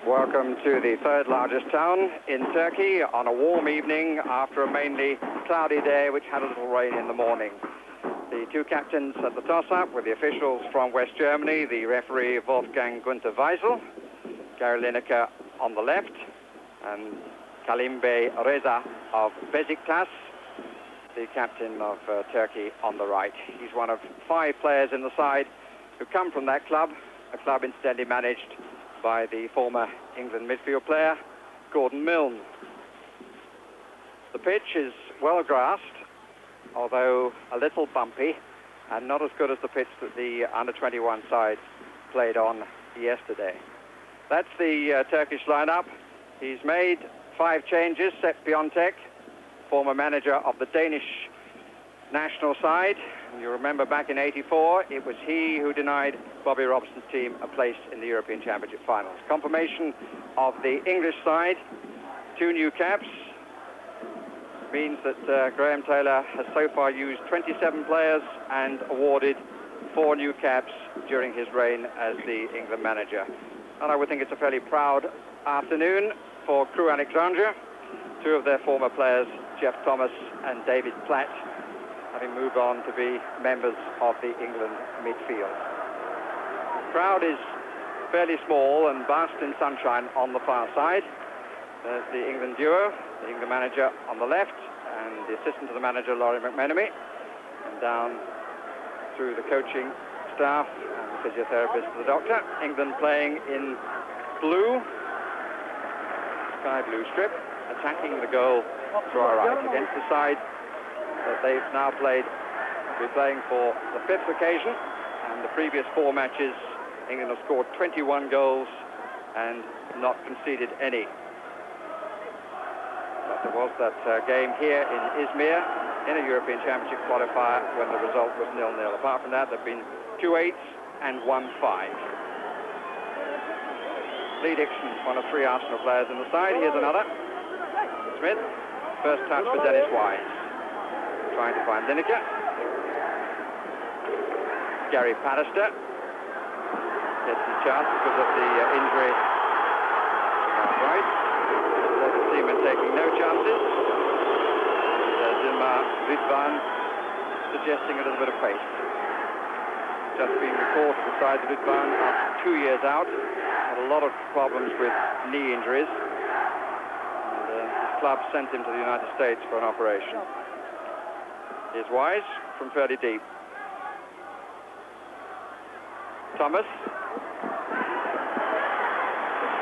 Welcome to the third largest town in Turkey on a warm evening after a mainly cloudy day which had a little rain in the morning. The two captains at the toss-up with the officials from West Germany, the referee Wolfgang Günther Weisel, Gary Lineker on the left, and Kalimbe Reza of Besiktas, the captain of Turkey, on the right. He's one of 5 players in the side who come from that club, a club incidentally managed by the former England midfield player, Gordon Milne. The pitch is well grassed, although a little bumpy, and not as good as the pitch that the under-21 side played on yesterday. That's the Turkish lineup. He's made 5 changes. Sepp Piontek, former manager of the Danish national side. You remember back in '84, it was he who denied Bobby Robson's team a place in the European Championship finals. Confirmation of the English side, 2 new caps, means that Graham Taylor has so far used 27 players and awarded 4 new caps during his reign as the England manager. And I would think it's a fairly proud afternoon for Crewe Alexandria. 2 of their former players, Jeff Thomas and David Platt, having moved on to be members of the England midfield. The crowd is fairly small and basked in sunshine on the far side. There's the England duo, the England manager on the left, and the assistant to the manager, Laurie McMenemy, and down through the coaching staff and the physiotherapist to the doctor. England playing in blue, sky blue strip, attacking the goal to our right against the side that they've now played, be playing for the 5th occasion, and the previous 4 matches England have scored 21 goals and not conceded any. But there was that game here in Izmir in a European Championship qualifier when the result was 0-0. Apart from that, there have been 2 8s and 1 5. Lee Dixon, one of 3 Arsenal players in the side. Here's another. Smith, first touch for Dennis Wise. Trying to find Lineker. Gary Pallister gets the chance because of the injury. Right. The Seaman taking no chances. Dilma Ridvan suggesting a little bit of pace. Just being recalled to the side of Ridvan after 2 years out. Had a lot of problems with knee injuries. And his club sent him to the United States for an operation. Here's Wise from fairly deep. Thomas.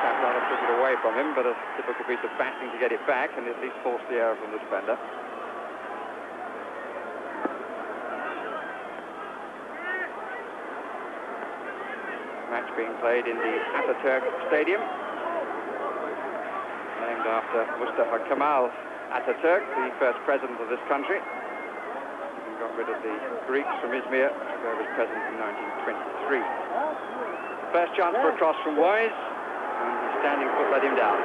Captain took it away from him, but a typical piece of batting to get it back and at least force the error from the defender. Match being played in the Ataturk Stadium, named after Mustafa Kemal Ataturk, the first president of this country. Got rid of the Greeks from Izmir, where he was president in 1923. First chance for a cross from Wise, and his standing foot let him down.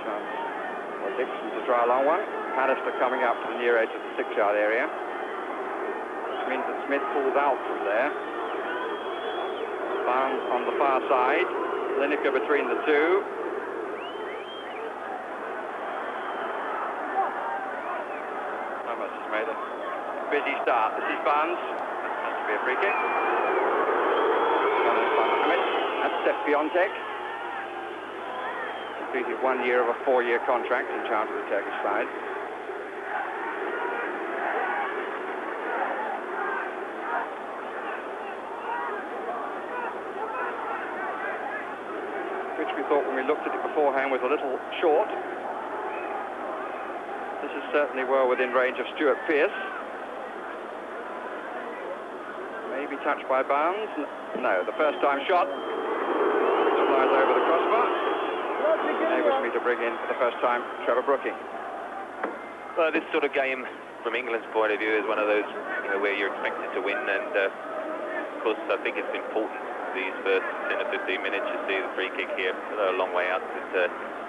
Chance for Dixon to try a long one. Pallister coming up to the near edge of the 6-yard area. Means that Smith pulls out from there. Barnes on the far side. Lineker between the 2. Thomas has made a busy start. This is Barnes. That has to be a free kick. That's Sepp Piontek. Completed 1 year of a 4-year contract in charge of the Turkish side. Which we thought when we looked at it beforehand was a little short. This is certainly well within range of Stuart Pearce. Maybe touched by Barnes. No, the first time shot flies over the crossbar. Enables me to bring in for the first time Trevor Brooking. Well, this sort of game from England's point of view is one of those, where you're expected to win, and of course I think it's important these first 10 or 15 minutes. You see the free kick here, a long way out.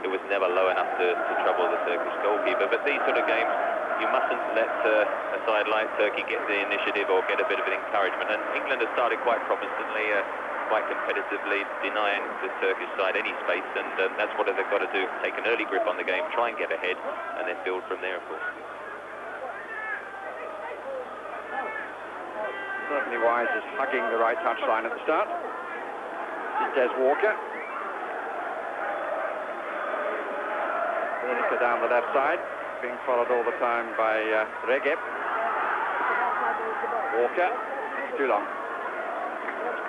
It was never low enough to trouble the Turkish goalkeeper. But these sort of games, you mustn't let a side like Turkey get the initiative or get a bit of an encouragement. And England has started quite promisingly, quite competitively, denying the Turkish side any space. And that's what they've got to do, take an early grip on the game, try and get ahead, and then build from there, of course. Certainly Wise is hugging the right touchline at the start. This is Des Walker. Lineker down the left side, being followed all the time by Recep. Walker, it's too long.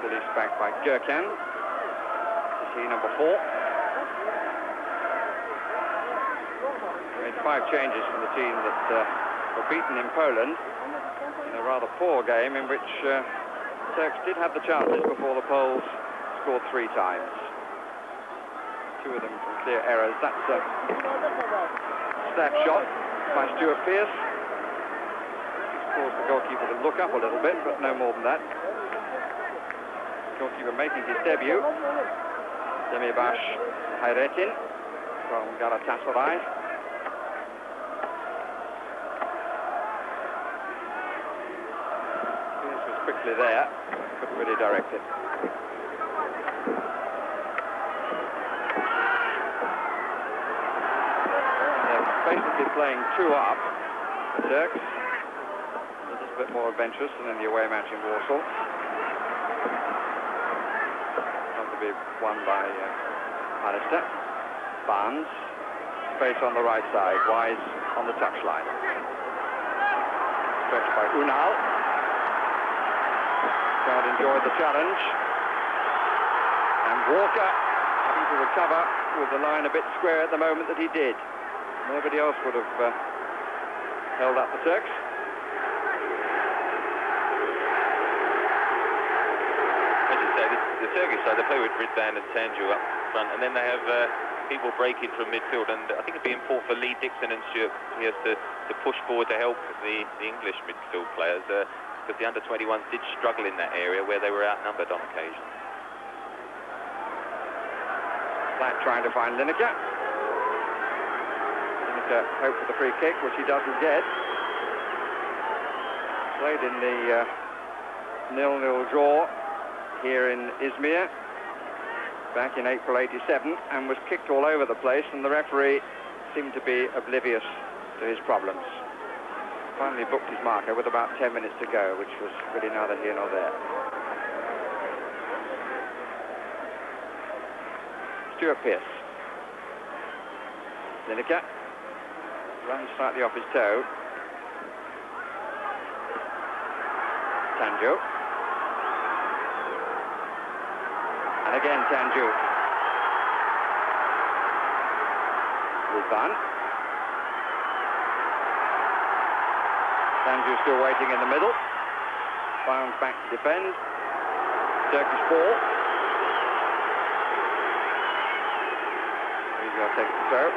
Released back by Gürkan. Is he number 4? Made 5 changes from the team that were beaten in Poland in a rather poor game in which Turks did have the chances before the Poles scored 3 times. 2 of them from clear errors. That's a staff shot by Stuart Pearce. It's caused the goalkeeper to look up a little bit, but no more than that. Goalkeeper making his debut, Demirbaş Hayrettin from Galatasaray. Pearce was quickly there, couldn't really direct it. Basically playing 2 up, the Turks. A little bit more adventurous than in the away match in Warsaw. Not to be won by Alistair. Barnes. Space on the right side. Wise on the touchline. Stretched by Unal. Crowd enjoyed the challenge. And Walker having to recover with the line a bit square at the moment that he did. Nobody else would have held up the Turks. As you say, the Turkish side, they play with Ridvan and Tanju up front, and then they have people breaking from midfield. And I think it'd be important for Lee Dixon and Stuart Pearce to push forward to help the English midfield players, because the under-21s did struggle in that area where they were outnumbered on occasion. Black trying to find Lineker. Hope for the free kick, which he doesn't get. Played in the 0-0 draw here in Izmir back in April '87 and was kicked all over the place, and the referee seemed to be oblivious to his problems. Finally booked his marker with about 10 minutes to go, which was really neither here nor there. Stuart Pearce. Lineker. Runs slightly off his toe. Tanju. And again Tanju. Ridvan. Tanju still waiting in the middle. Bounds back to defend. Turkish ball. He's going to take the throw.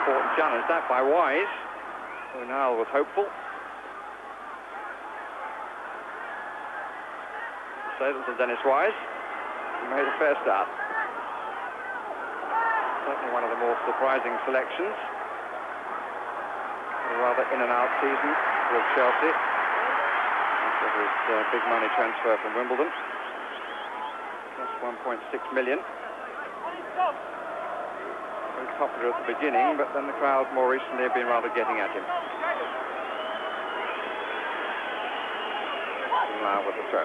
Important challenge that by Wise. Unal was hopeful. Saddles to Dennis Wise. He made a fair start. Certainly one of the more surprising selections. A rather in-and-out season with Chelsea after his big money transfer from Wimbledon. Plus 1.6 million. Very popular at the beginning, but then the crowd more recently have been rather getting at him. Now with the throw.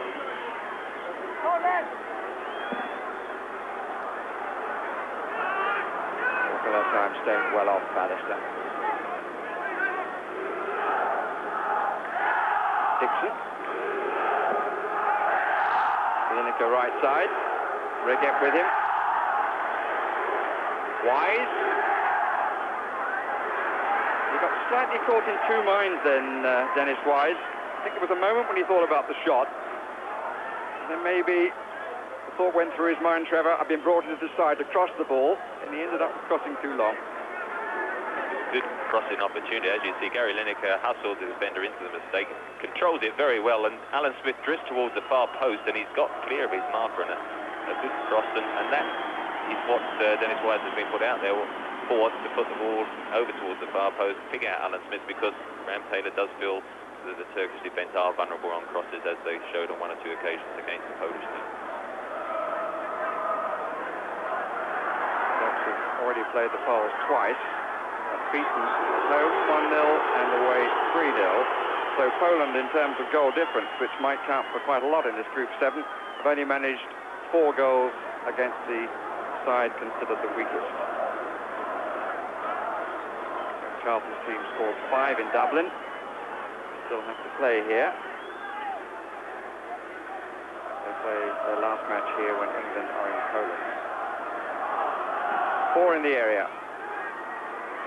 For that time staying well off Alistair. Dixon. Lineker right side. Recep with him. Wise. He got slightly caught in 2 minds then, Dennis Wise. I think it was a moment when he thought about the shot. And then maybe the thought went through his mind, Trevor, I've been brought into the side to cross the ball, and he ended up crossing too long. Good crossing opportunity. As you see, Gary Lineker hustles the defender into the mistake, controls it very well, and Alan Smith drifts towards the far post, and he's got clear of his marker, and a good cross, and that is what Dennis Wise has been put out there for, to put the ball over towards the far post, pick out Alan Smith, because Graham Taylor does feel that the Turkish defence are vulnerable on crosses, as they showed on one or two occasions against the Polish team. Turks have already played the Poles twice, beaten home 1-0 and away 3-0. So Poland, in terms of goal difference, which might count for quite a lot in this Group 7, have only managed 4 goals against the side considered the weakest. Charlton's team scored 5 in Dublin. Still have to play here. They play their last match here when England are in Poland. 4 in the area.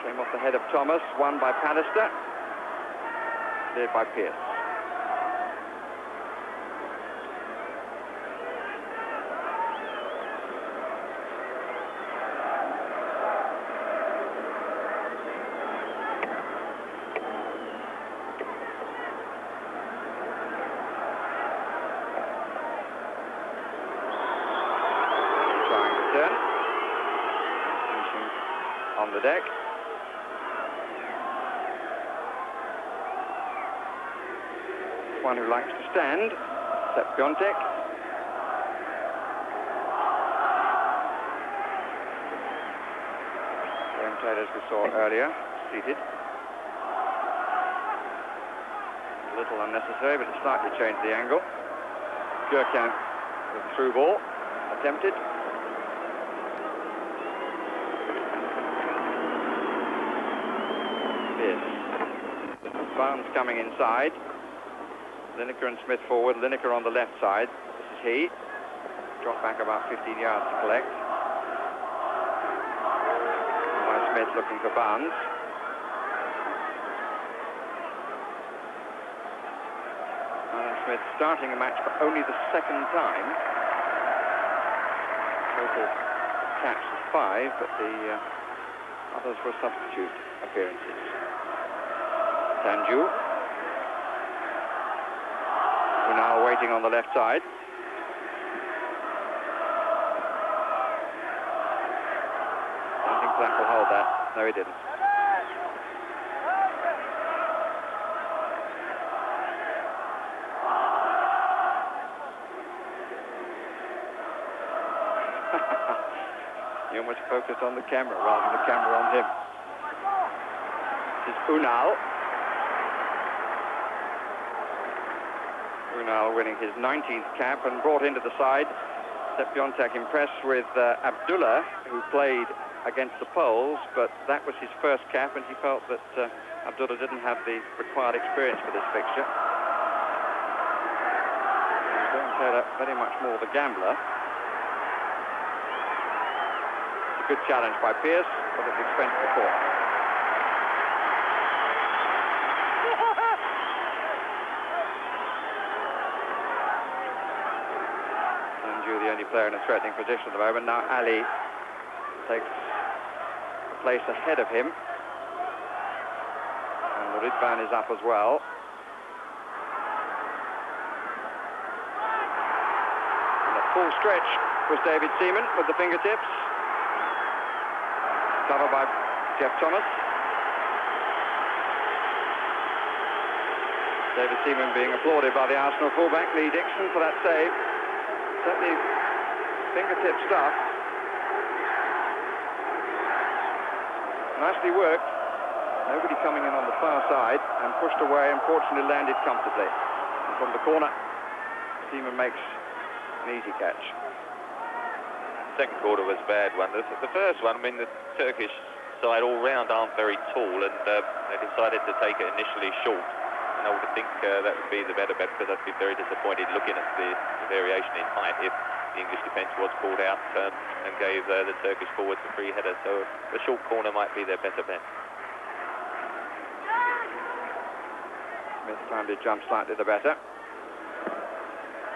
Came off the head of Thomas, won by Pallister, cleared by Pearce. Trying to turn. Finishing on the deck. One who likes to stand, Sepp Piontek. Graham Taylor, as we saw earlier, seated. A little unnecessary, but it slightly changed the angle. Gurkan with the through ball, attempted. Pearce. Barnes coming inside. Lineker and Smith forward, Lineker on the left side. This is he. Drop back about 15 yards to collect. By Smith looking for Barnes. Alan Smith starting a match for only the 2nd time. Total caps of 5, but the others were substitute appearances. Tanju. We're now waiting on the left side. I think Black will hold that. No, he didn't. He almost focused on the camera rather than the camera on him. This is Unal. Unal winning his 19th cap and brought into the side. Sepp Piontek impressed with Abdullah, who played against the Poles, but that was his first cap, and he felt that Abdullah didn't have the required experience for this fixture. Graham Taylor very much more the gambler. It's a good challenge by Pearce, but at the expense of the court. The only player in a threatening position at the moment. Now Ali takes the place ahead of him, and Ridvan is up as well. And at full stretch was David Seaman with the fingertips, covered by Jeff Thomas. David Seaman being applauded by the Arsenal fullback Lee Dixon for that save. Certainly fingertip stuff. Nicely worked. Nobody coming in on the far side, and pushed away, and fortunately landed comfortably. And from the corner, Seaman makes an easy catch. Second quarter was a bad one. The first one, I mean, the Turkish side all round aren't very tall, and they decided to take it initially short. And I would think that would be the better bet, because I'd be very disappointed looking at the variation in height if the English defence was called out and gave the Turkish forwards a free header. So the short corner might be their better bet. Smith timed his jump slightly the better.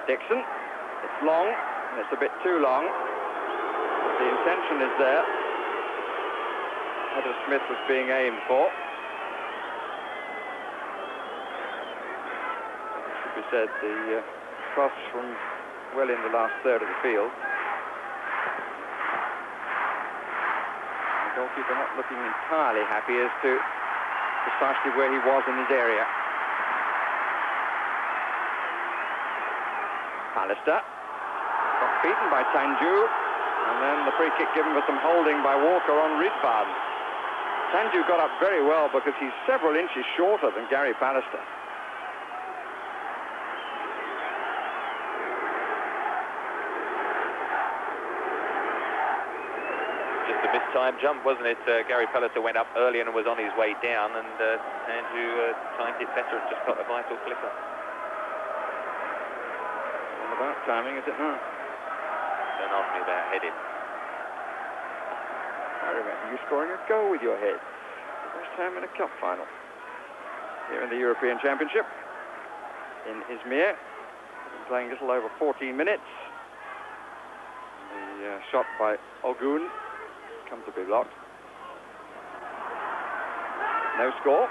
Dixon, it's long, and it's a bit too long. But the intention is there. Head of Smith was being aimed for. said, the cross from well in the last third of the field. The goalkeeper not looking entirely happy as to precisely where he was in his area. Pallister got beaten by Sanju, and then the free kick given for some holding by Walker on Ridvan. Sanju got up very well because he's several inches shorter than Gary Pallister. Just a mistimed jump, wasn't it? Gary Pallister went up early and was on his way down, and Sanju timed it better and just got a vital flicker. All about timing, is it not? Don't ask me about heading. I remember you scoring a goal with your head. The first time in a cup final. Here in the European Championship in Izmir. Been playing a little over 14 minutes. The shot by Ogun comes to be blocked. No score.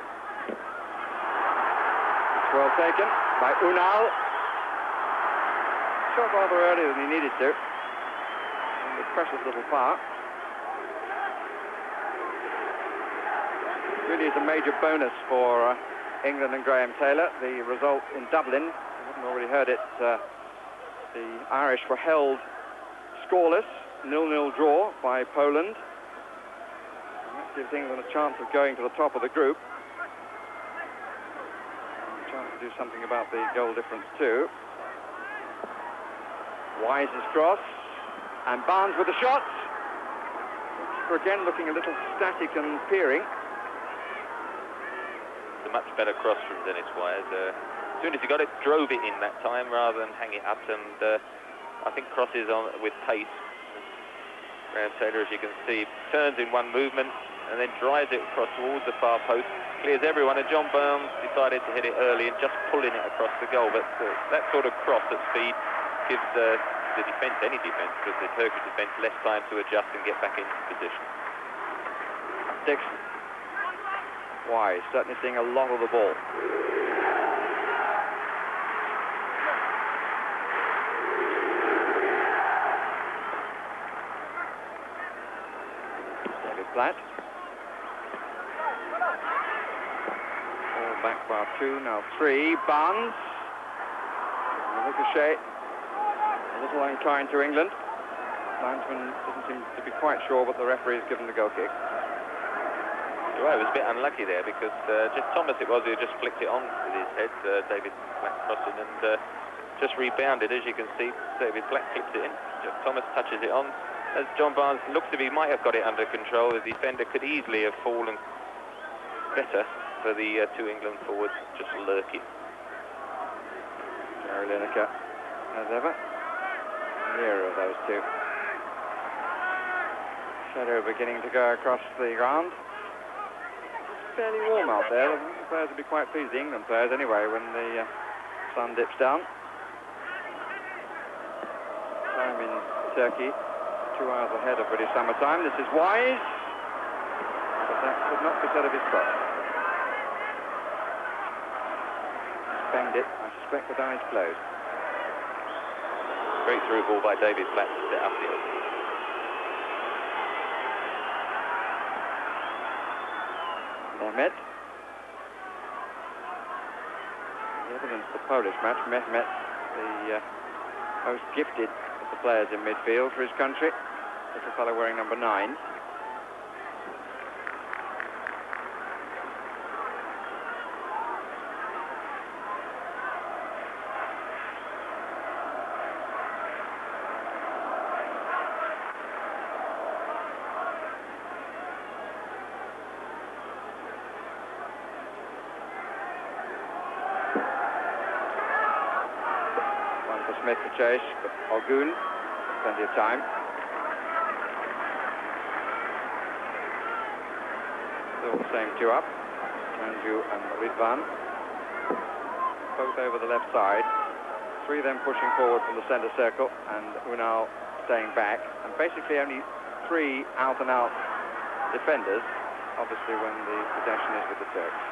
It's well taken by Unal. Shot rather earlier than he needed to. And the precious little part. Really is a major bonus for England and Graham Taylor. The result in Dublin, you haven't already heard it, the Irish were held scoreless, 0-0 draw by Poland. And that gives England a chance of going to the top of the group. And a chance to do something about the goal difference too. Wise's cross, and Barnes with the shot. For again looking a little static and peering. A much better cross from Dennis Wise. As soon as he got it, drove it in that time rather than hang it up, and I think crosses on with pace. Graham Taylor, as you can see, turns in one movement and then drives it across towards the far post, clears everyone, and John Barnes decided to hit it early and just pulling it across the goal. But that sort of cross at speed gives the defence, any defence, but the Turkish defence, less time to adjust and get back into position. Dixon. Wise, certainly seeing a lot of the ball. David Platt. Ball back bar 2, now 3. Barnes. Ricochet. A little unkind to England. Linesman doesn't seem to be quite sure, but the referee has given the goal kick. Well, it was a bit unlucky there because just Thomas it was who just flicked it on with his head, David Platt crossing, and just rebounded. As you can see, David Platt flips it in. Thomas touches it on. As John Barnes looks to be, might have got it under control. The defender could easily have fallen better for the two England forwards, just lurking. Gary Lineker, as ever, nearer of those two. Shadow beginning to go across the ground. Fairly warm out there. The players will be quite pleased, the England players anyway, when the sun dips down. Time in Turkey, 2 hours ahead of British summer time. This is Wise, but that could not be said of his cross. Banged it, I suspect, with eyes closed. Great through ball by David Platt to set up the opening. Mehmet. The evidence of the Polish match, Mehmet, the most gifted of the players in midfield for his country. Little fellow wearing number 9. Smith to chase, but Ogun, plenty of time. Still the same 2 up. Sanju and Ridvan. Both over the left side. 3 then pushing forward from the centre circle, and Unal staying back. And basically only 3 out-and-out defenders, obviously when the possession is with the Turks.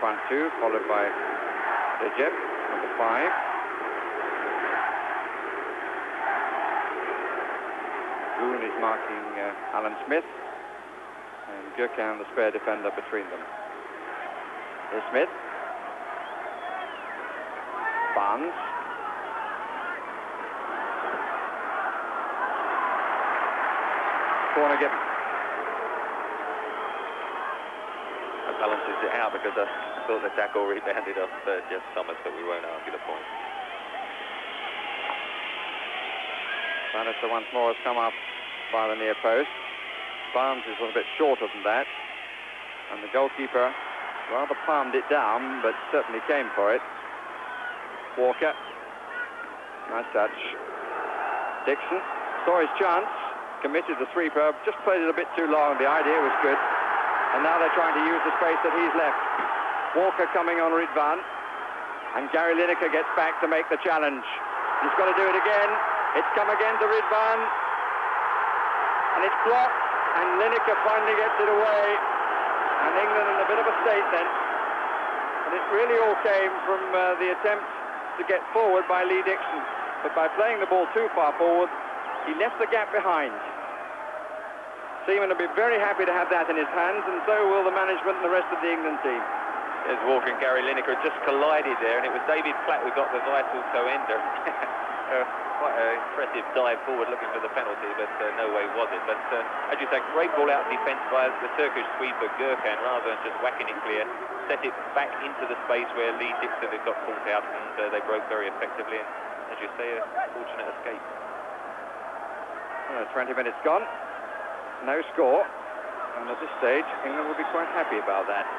front two, followed by Recep, number 5. Goon is marking Alan Smith, and Gökhan, the spare defender, between them. Here's Smith. Barnes. Corner given. That balances it out because I thought the tackle rebounded off Jeff Thomas, but we won't argue the point. Bannister once more has come up by the near post. Barnes is a little bit shorter than that, and the goalkeeper rather palmed it down, but certainly came for it. Walker, nice touch. Dixon saw his chance, committed the sweeper, just played it a bit too long. The idea was good, and now they're trying to use the space that he's left. Walker coming on Ridvan, and Gary Lineker gets back to make the challenge. He's got to do it again. It's come again to Ridvan, and it's blocked, and Lineker finally gets it away, and England in a bit of a state then. And it really all came from the attempt to get forward by Lee Dixon, but by playing the ball too far forward, he left the gap behind. Seaman will be very happy to have that in his hands, and so will the management and the rest of the England team. There's Walker and Gary Lineker just collided there, and it was David Platt who got the vital toe-ender. Quite an impressive dive forward looking for the penalty, but no way was it. But as you say, great ball out defence by the Turkish sweeper Gökhan, rather than just whacking it clear, set it back into the space where Lee Dixon had got caught out, and they broke very effectively, and as you say, a fortunate escape. 20 minutes gone, no score, and at this stage England will be quite happy about that.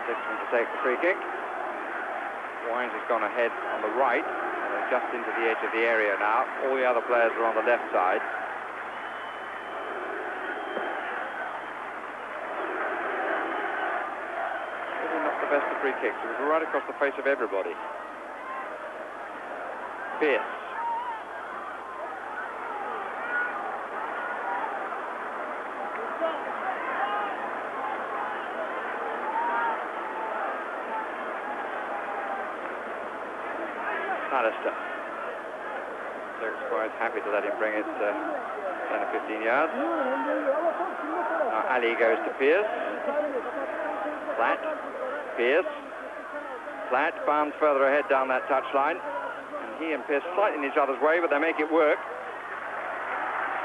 Dixon to take the free kick. Wines has gone ahead on the right, and they're just into the edge of the area now. All the other players are on the left side. Really not the best of free kicks. It was right across the face of everybody. Pierce. Alistair. Turks quite happy to let him bring it 10 or 15 yards. Now Ali goes to Pierce. Platt. Pierce. Platt. Barnes further ahead down that touchline. And he and Pierce slightly in each other's way, but they make it work.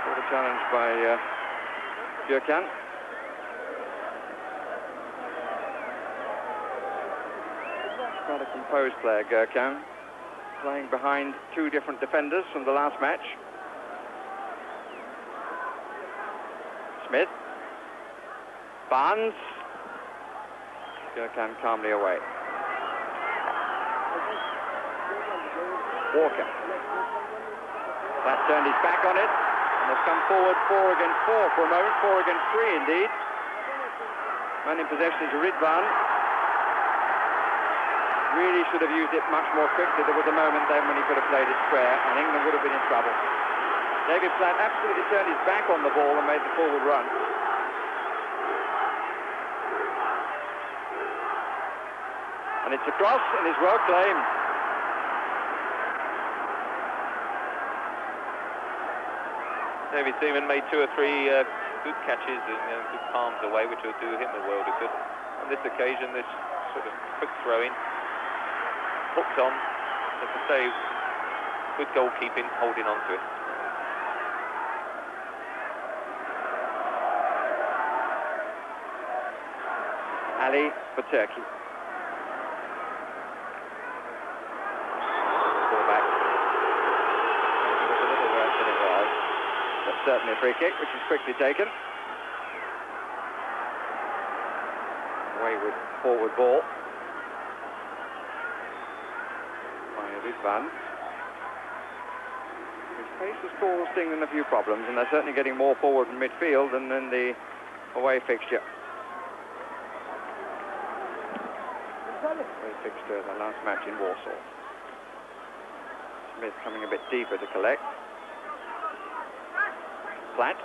What a challenge by Gökhan. Quite a composed player, Gökhan. Playing behind two different defenders from the last match. Smith. Barnes. Gökhan calmly away. Walker. That turned his back on it, and they've come forward 4 against 4 for a moment, 4 against 3 indeed. Man in possession is Ridvan. Really should have used it much more quickly. There was a moment then when he could have played it square, and England would have been in trouble. David Platt absolutely turned his back on the ball and made the forward run. And it's a cross, and it's well claimed. David Seaman made 2 or 3 good catches and good palms away, which will do him a world of good. On this occasion, this sort of quick throw-in, hooked on, as I say, good goalkeeping, holding on to it. Ali for Turkey. Ball back. It was a little worse than it was, but certainly a free kick, which is quickly taken. Wayward forward ball. Ridvan. His pace has caused England a few problems, and they're certainly getting more forward from midfield than in the away fixture. Away fixture, the last match in Warsaw. Smith coming a bit deeper to collect. Platt.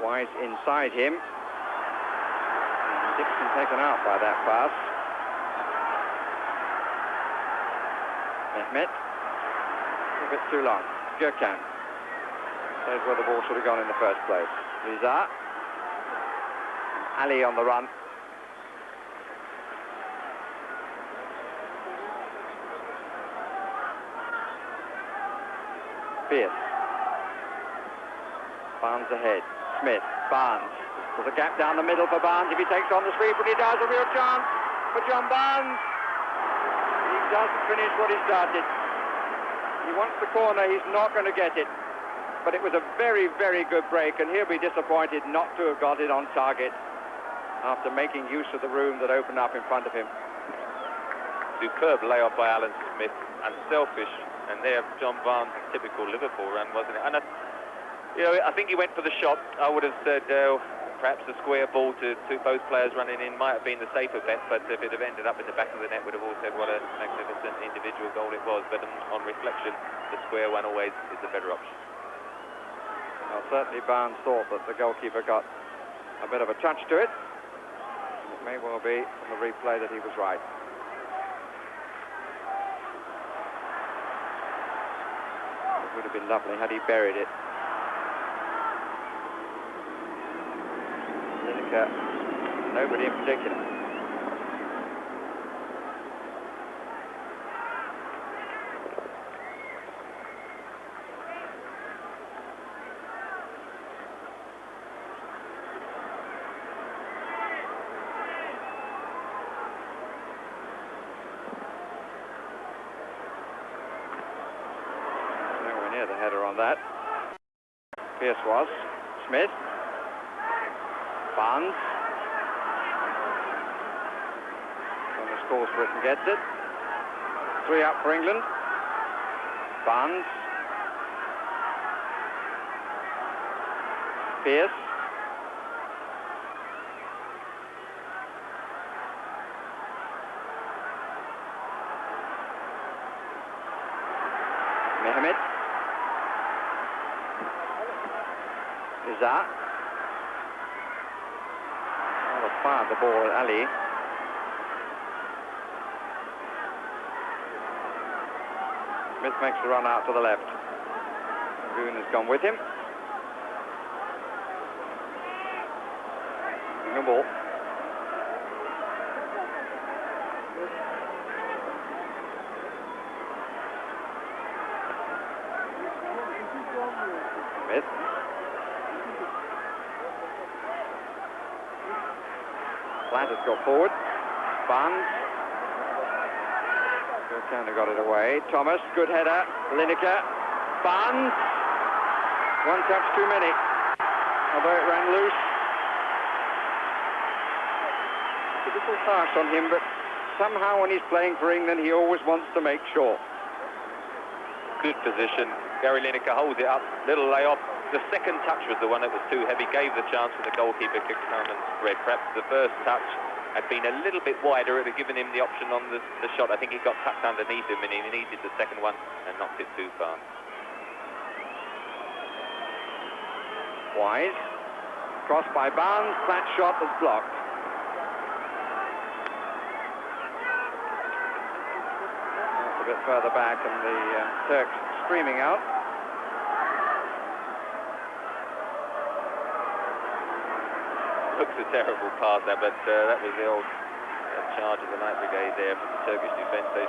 Wise inside him. And Dixon taken out by that pass. Mehmet. A bit too long. Gökhan. Says where the ball should have gone in the first place. Riza. Ali on the run. Pierce. Barnes ahead. Smith. Barnes. There's a gap down the middle for Barnes. If he takes on the sweep, and he does, a real chance for John Barnes. He doesn't finish what he started. He wants the corner. He's not going to get it. But it was a very, very good break, and he'll be disappointed not to have got it on target after making use of the room that opened up in front of him. Superb layoff by Alan Smith. Unselfish. And there, John Barnes' typical Liverpool run, wasn't it? And I think he went for the shot. I would have said perhaps a square ball to both players running in might have been the safer bet, but if it had ended up in the back of the net, we'd have all said what a magnificent individual goal it was. But on reflection, the square one always is the better option. Well, certainly Barnes thought that the goalkeeper got a bit of a touch to it. It may well be from the replay that he was right. It would have been lovely had he buried it. Lineker, nobody in particular. The header on that. Pierce was. Smith. Barnes. On the scores for it and gets it. 3 up for England. Barnes. Pierce. Mehmet. Riza. Oh, fired the ball at Ali. Smith makes the run out to the left. Goon has gone with him. No ball. Smith. Platt has got forward. Barnes. Kind of got it away. Thomas, good header. Lineker. Barnes. One touch too many. Although it ran loose. It's a little harsh on him, but somehow when he's playing for England, he always wants to make sure. Good position. Gary Lineker holds it up. Little layoff. The second touch was the one that was too heavy. Gave the chance for the goalkeeper to come and spread. Perhaps the first touch had been a little bit wider. It had given him the option on the shot. I think he got tucked underneath him and he needed the second one and knocked it too far. Wise. Crossed by Barnes. Flat shot was blocked. That's a bit further back and the Turks screaming out. Looks a terrible pass there, but that was the old charge of the Light Brigade there from the Turkish defence. They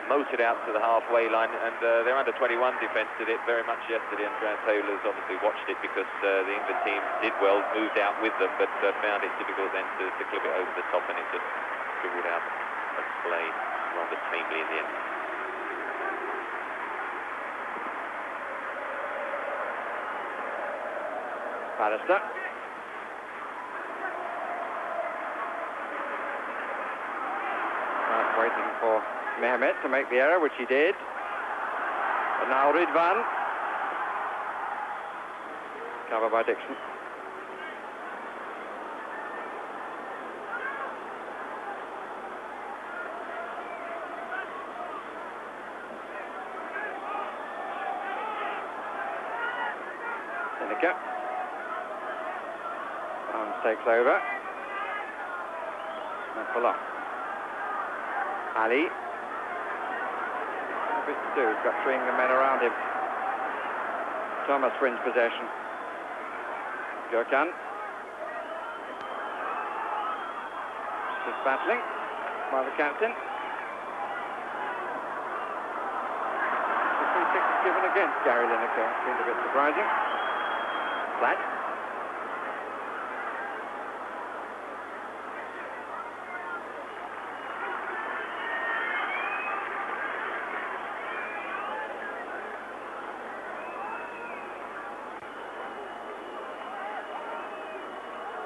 motored out to the halfway line, and their under-21 defence did it very much yesterday, and Grant Taylor's obviously watched it because the England team did well, moved out with them, but found it difficult then to clip it over the top, and it just dribbled out a play rather tamely in the end. Pallister. Waiting for Mehmet to make the error, which he did. And now Ridvan. Cover by Dixon. Lineker. Barnes takes over. And for long. Ali. A bit to do. He's got 3 England men around him. Thomas wins possession. Gurkhan. Just battling by the captain. The free kick is given against Gary Lineker. Seems a bit surprising. Flat.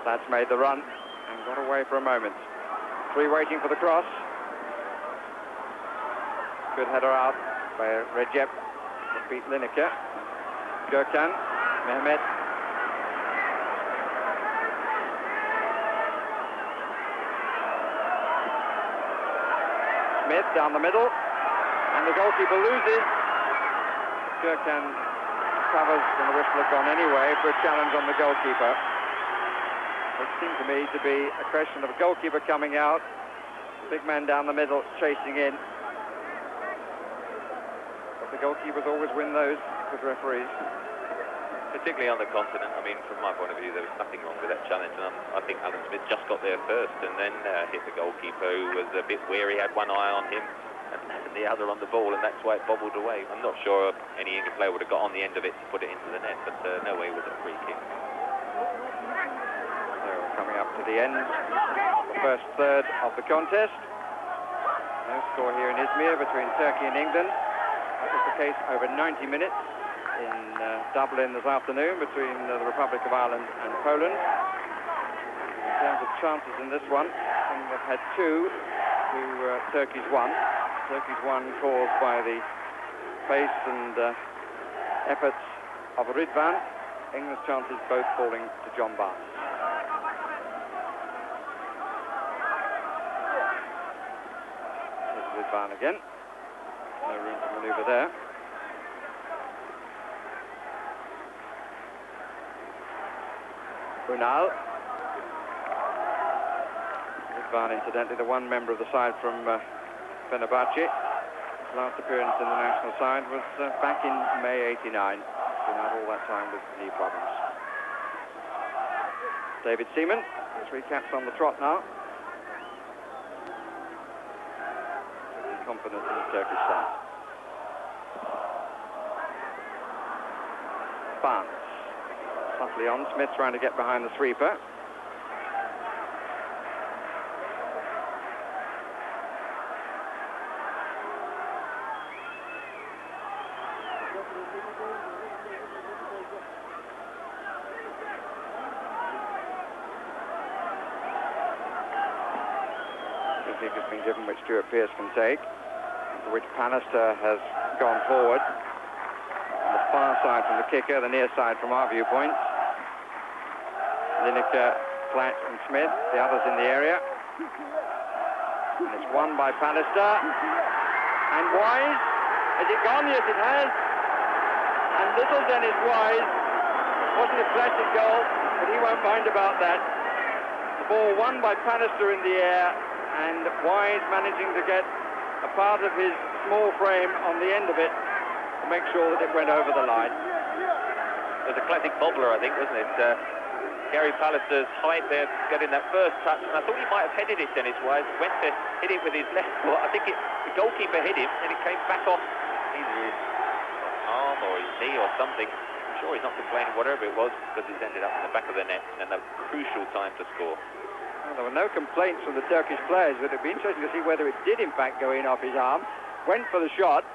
That's made the run and got away for a moment. 3 waiting for the cross. Good header out by Recep to beat Lineker. Gurkhan, Mehmet. Smith down the middle, and the goalkeeper loses. Gurkhan covers, and the whistle had gone anyway for a challenge on the goalkeeper. It seemed to me to be a question of a goalkeeper coming out, big man down the middle chasing in. But the goalkeepers always win those with referees. Particularly on the continent. I mean, from my point of view, there was nothing wrong with that challenge. And I think Alan Smith just got there first and then hit the goalkeeper, who was a bit wary, had one eye on him and the other on the ball, and that's why it bobbled away. I'm not sure any England player would have got on the end of it to put it into the net, but no way was it a free kick. Coming up to the end of the first third of the contest. No score here in Izmir between Turkey and England. That was the case over 90 minutes in Dublin this afternoon between the Republic of Ireland and Poland. In terms of chances in this one, England have had 2 to Turkey's 1. Turkey's 1 caused by the pace and efforts of Ridvan. England's chances both falling to John Barnes. Ridvan again. No room for manoeuvre there. Unal. Ridvan, incidentally, the one member of the side from Fenerbahce. His last appearance in the national side was back in May '89. Been out all that time with knee problems. David Seaman, 3 caps on the trot now. Confidence in the Turkish side. Barnes. Softly on. Smith trying to get behind the sweeper. Kick has been given which Stuart Pearce can take, for which Pallister has gone forward on the far side from the kicker, the near side from our viewpoint. Lineker, Platt and Smith, the others in the area. And it's won by Pallister. And Wise, has it gone? Yes, it has. And little Dennis Wise, wasn't a classic goal, but he won't mind about that. The ball won by Pallister in the air, and Wise managing to get a part of his small frame on the end of it to make sure that it went over the line. It was a classic bobbler, I think, wasn't it? Gary Pallister's height there, getting that first touch, and I thought he might have headed it, Dennis Wise. Went to hit it with his left foot. I think the goalkeeper hit him, and it came back off either his arm or his knee or something. I'm sure he's not complaining, whatever it was, because he's ended up in the back of the net, and a crucial time to score. Well, there were no complaints from the Turkish players, but it'd be interesting to see whether it did in fact go in off his arm. Went for the shot.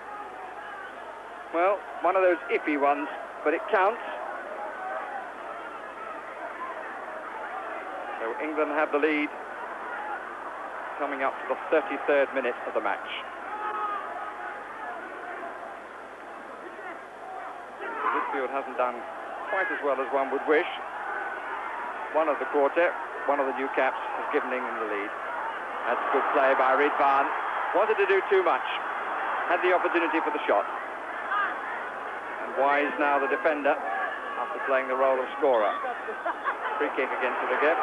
Well, one of those iffy ones, but it counts. So England have the lead coming up to the 33rd minute of the match. Midfield hasn't done quite as well as one would wish. One of the quartet, one of the new caps, has given England the lead. That's good play by Ridvan. Wanted to do too much. Had the opportunity for the shot. And Wise now the defender after playing the role of scorer. Free kick against the gap.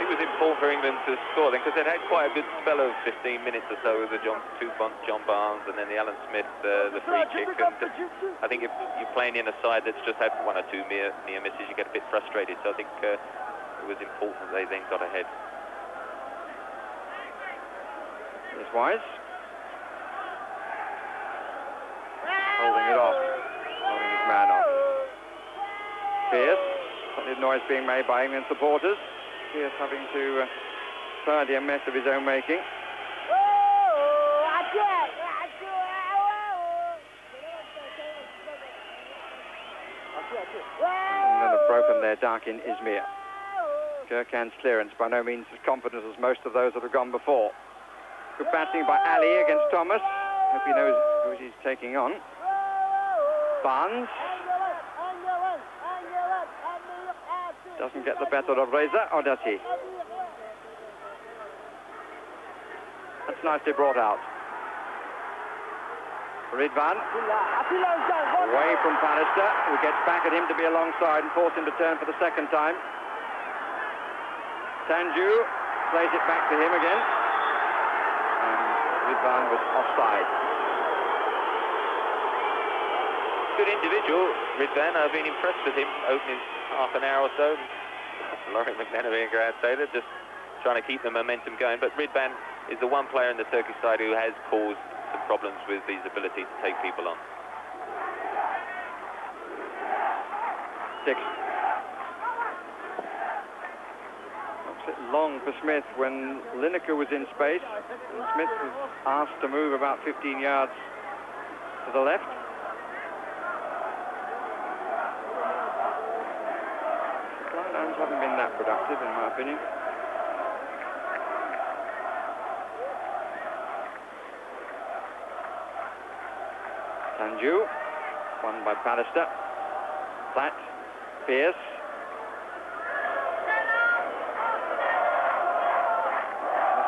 It was important for England to score then, because they'd had quite a good spell of 15 minutes or so with the John Barnes and then the Alan Smith, the free kick. And I think if you're playing in a side that's just had one or two near misses, you get a bit frustrated. So I think it was important they then got ahead. Here's Wise. Holding it off. Holding his man off. Pierce. Plenty of noise being made by England supporters. Pierce having to tidy a mess of his own making. England have broken their duck in Izmir. Gurkhan's clearance by no means as confident as most of those that have gone before. Good batting by Ali against Thomas. Hope he knows who he's taking on. Barnes doesn't get the better of Reza, or does he? That's nicely brought out. Ridvan, away from Pallister, who gets back at him to be alongside and force him to turn for the second time. Sanju plays it back to him again. And Ridvan was offside. Good individual, Ridvan. I've been impressed with him opening half an hour or so. Laurie McMenamin and Grant Taylor just trying to keep the momentum going. But Ridvan is the one player in the Turkish side who has caused some problems with his ability to take people on. 6. Long for Smith when Lineker was in space. And Smith was asked to move about 15 yards to the left. Haven't been that productive, in my opinion. Sanju, won by Pallister. Platt, Pierce.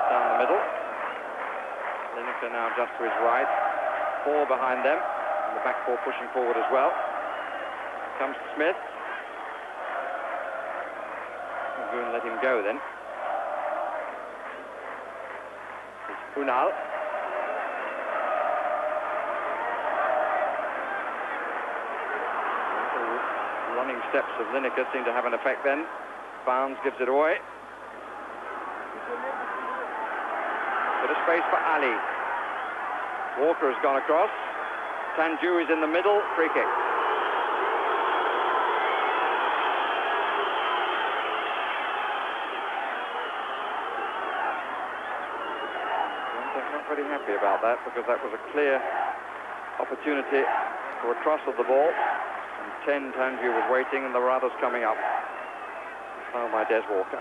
Down the middle. Lineker now just to his right. 4 behind them. And the back 4 pushing forward as well. Comes to Smith. And let him go then. It's Unal. The running steps of Lineker seem to have an effect then. Barnes gives it away. Bit of space for Ali. Walker has gone across. Sanju is in the middle. Free kick. Pretty happy about that, because that was a clear opportunity for a cross of the ball. And 10, Tanju was waiting, and there were others coming up. Fouled by Des Walker.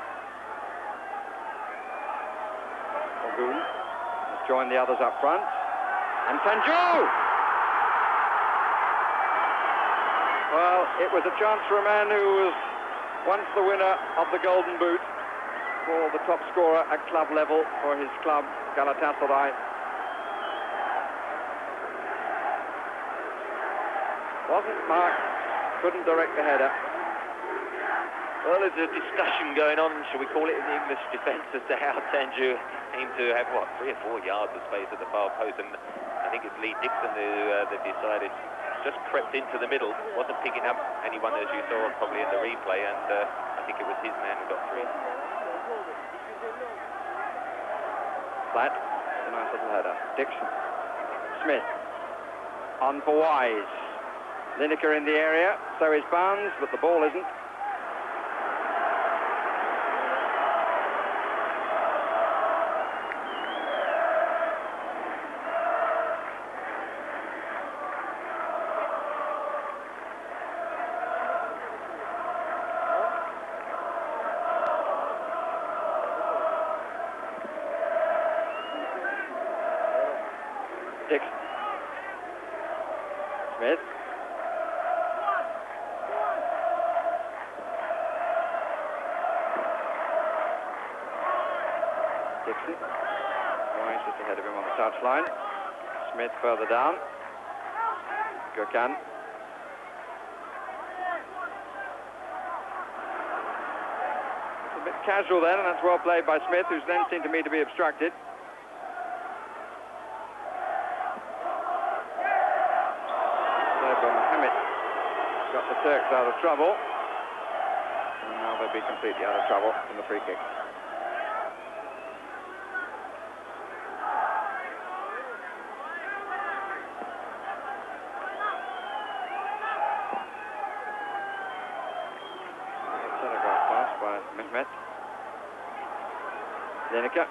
Ogun has joined the others up front. And Tanju! Well, it was a chance for a man who was once the winner of the Golden Boot, for the top scorer at club level for his club, Galatasaray. Wasn't marked, couldn't direct the header. Well, there's a discussion going on, shall we call it, in the English defence as to how Sanju aimed to have, what, 3 or 4 yards of space at the far post. And I think it's Lee Dixon who they've decided just crept into the middle, wasn't picking up anyone, as you saw probably in the replay, and I think it was his man who got through. Platt, a nice little header. Dixon. Smith. On for Wise. Lineker in the area, so is Barnes, but the ball isn't. Dixon. Smith. Dixon. Wise just ahead of him on the touchline. Smith further down. Gurkhan. casual then, and that's well played by Smith, who's then seemed to me to be obstructed. Mohammed got the Turks out of trouble. And now they'll be completely out of trouble from the free kick. Telegraph pass by Mehmet. Lineker.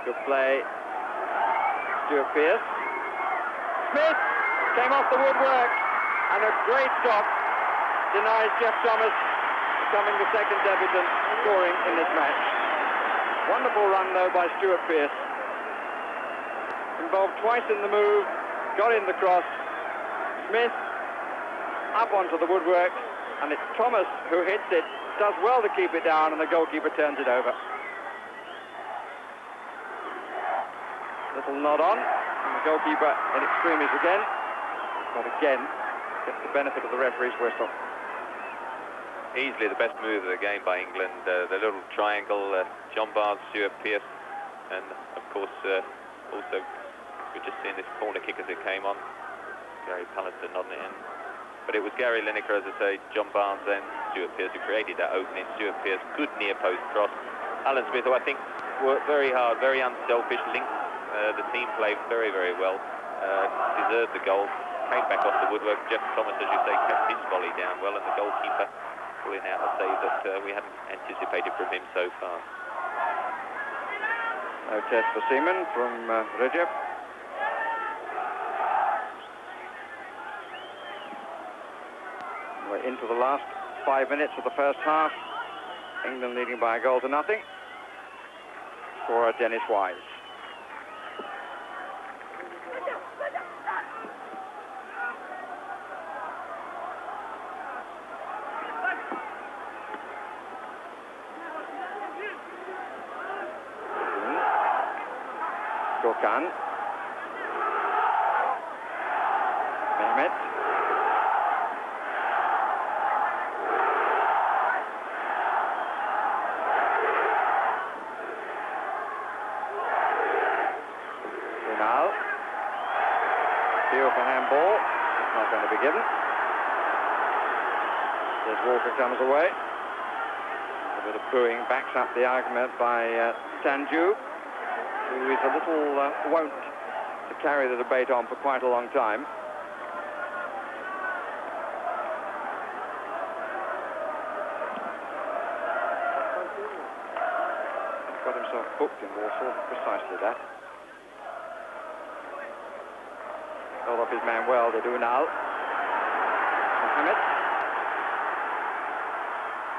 Good play. Stuart Pearce. Smith came off the woodwork, and a great stop denies Jeff Thomas becoming the second debutant scoring in this match. Wonderful run though by Stuart Pearce. Involved twice in the move, got in the cross. Smith up onto the woodwork, and it's Thomas who hits it, does well to keep it down, and the goalkeeper turns it over. Little nod on, and the goalkeeper in extremis again, but again gets the benefit of the referee's whistle. Easily the best move of the game by England, the little triangle, John Barnes, Stuart Pearce, and of course also we're just seeing this corner kick as it came on. Gary Pallister nodding it in. But it was Gary Lineker, as I say, John Barnes and Stuart Pearce who created that opening. Stuart Pearce, good near post cross. Alan Smith, who I think worked very hard, very unselfish, linked the team played very, very well, deserved the goal, came back off the woodwork. Jeff Thomas, as you say, kept his volley down well, and the goalkeeper pulling out a save that we hadn't anticipated from him so far. No test for Seaman from Recep. We're into the last 5 minutes of the first half. England leading by a goal to nothing. Scorer Dennis Wise. Gökhan. Mehmet. Ronald. Appeal for handball. It's not going to be given. As Walker comes away. A bit of booing backs up the argument by Tanju, who is a little wont to carry the debate on for quite a long time. He's got himself booked in Warsaw, precisely that. Hold off his man well, they do now. Mohammed.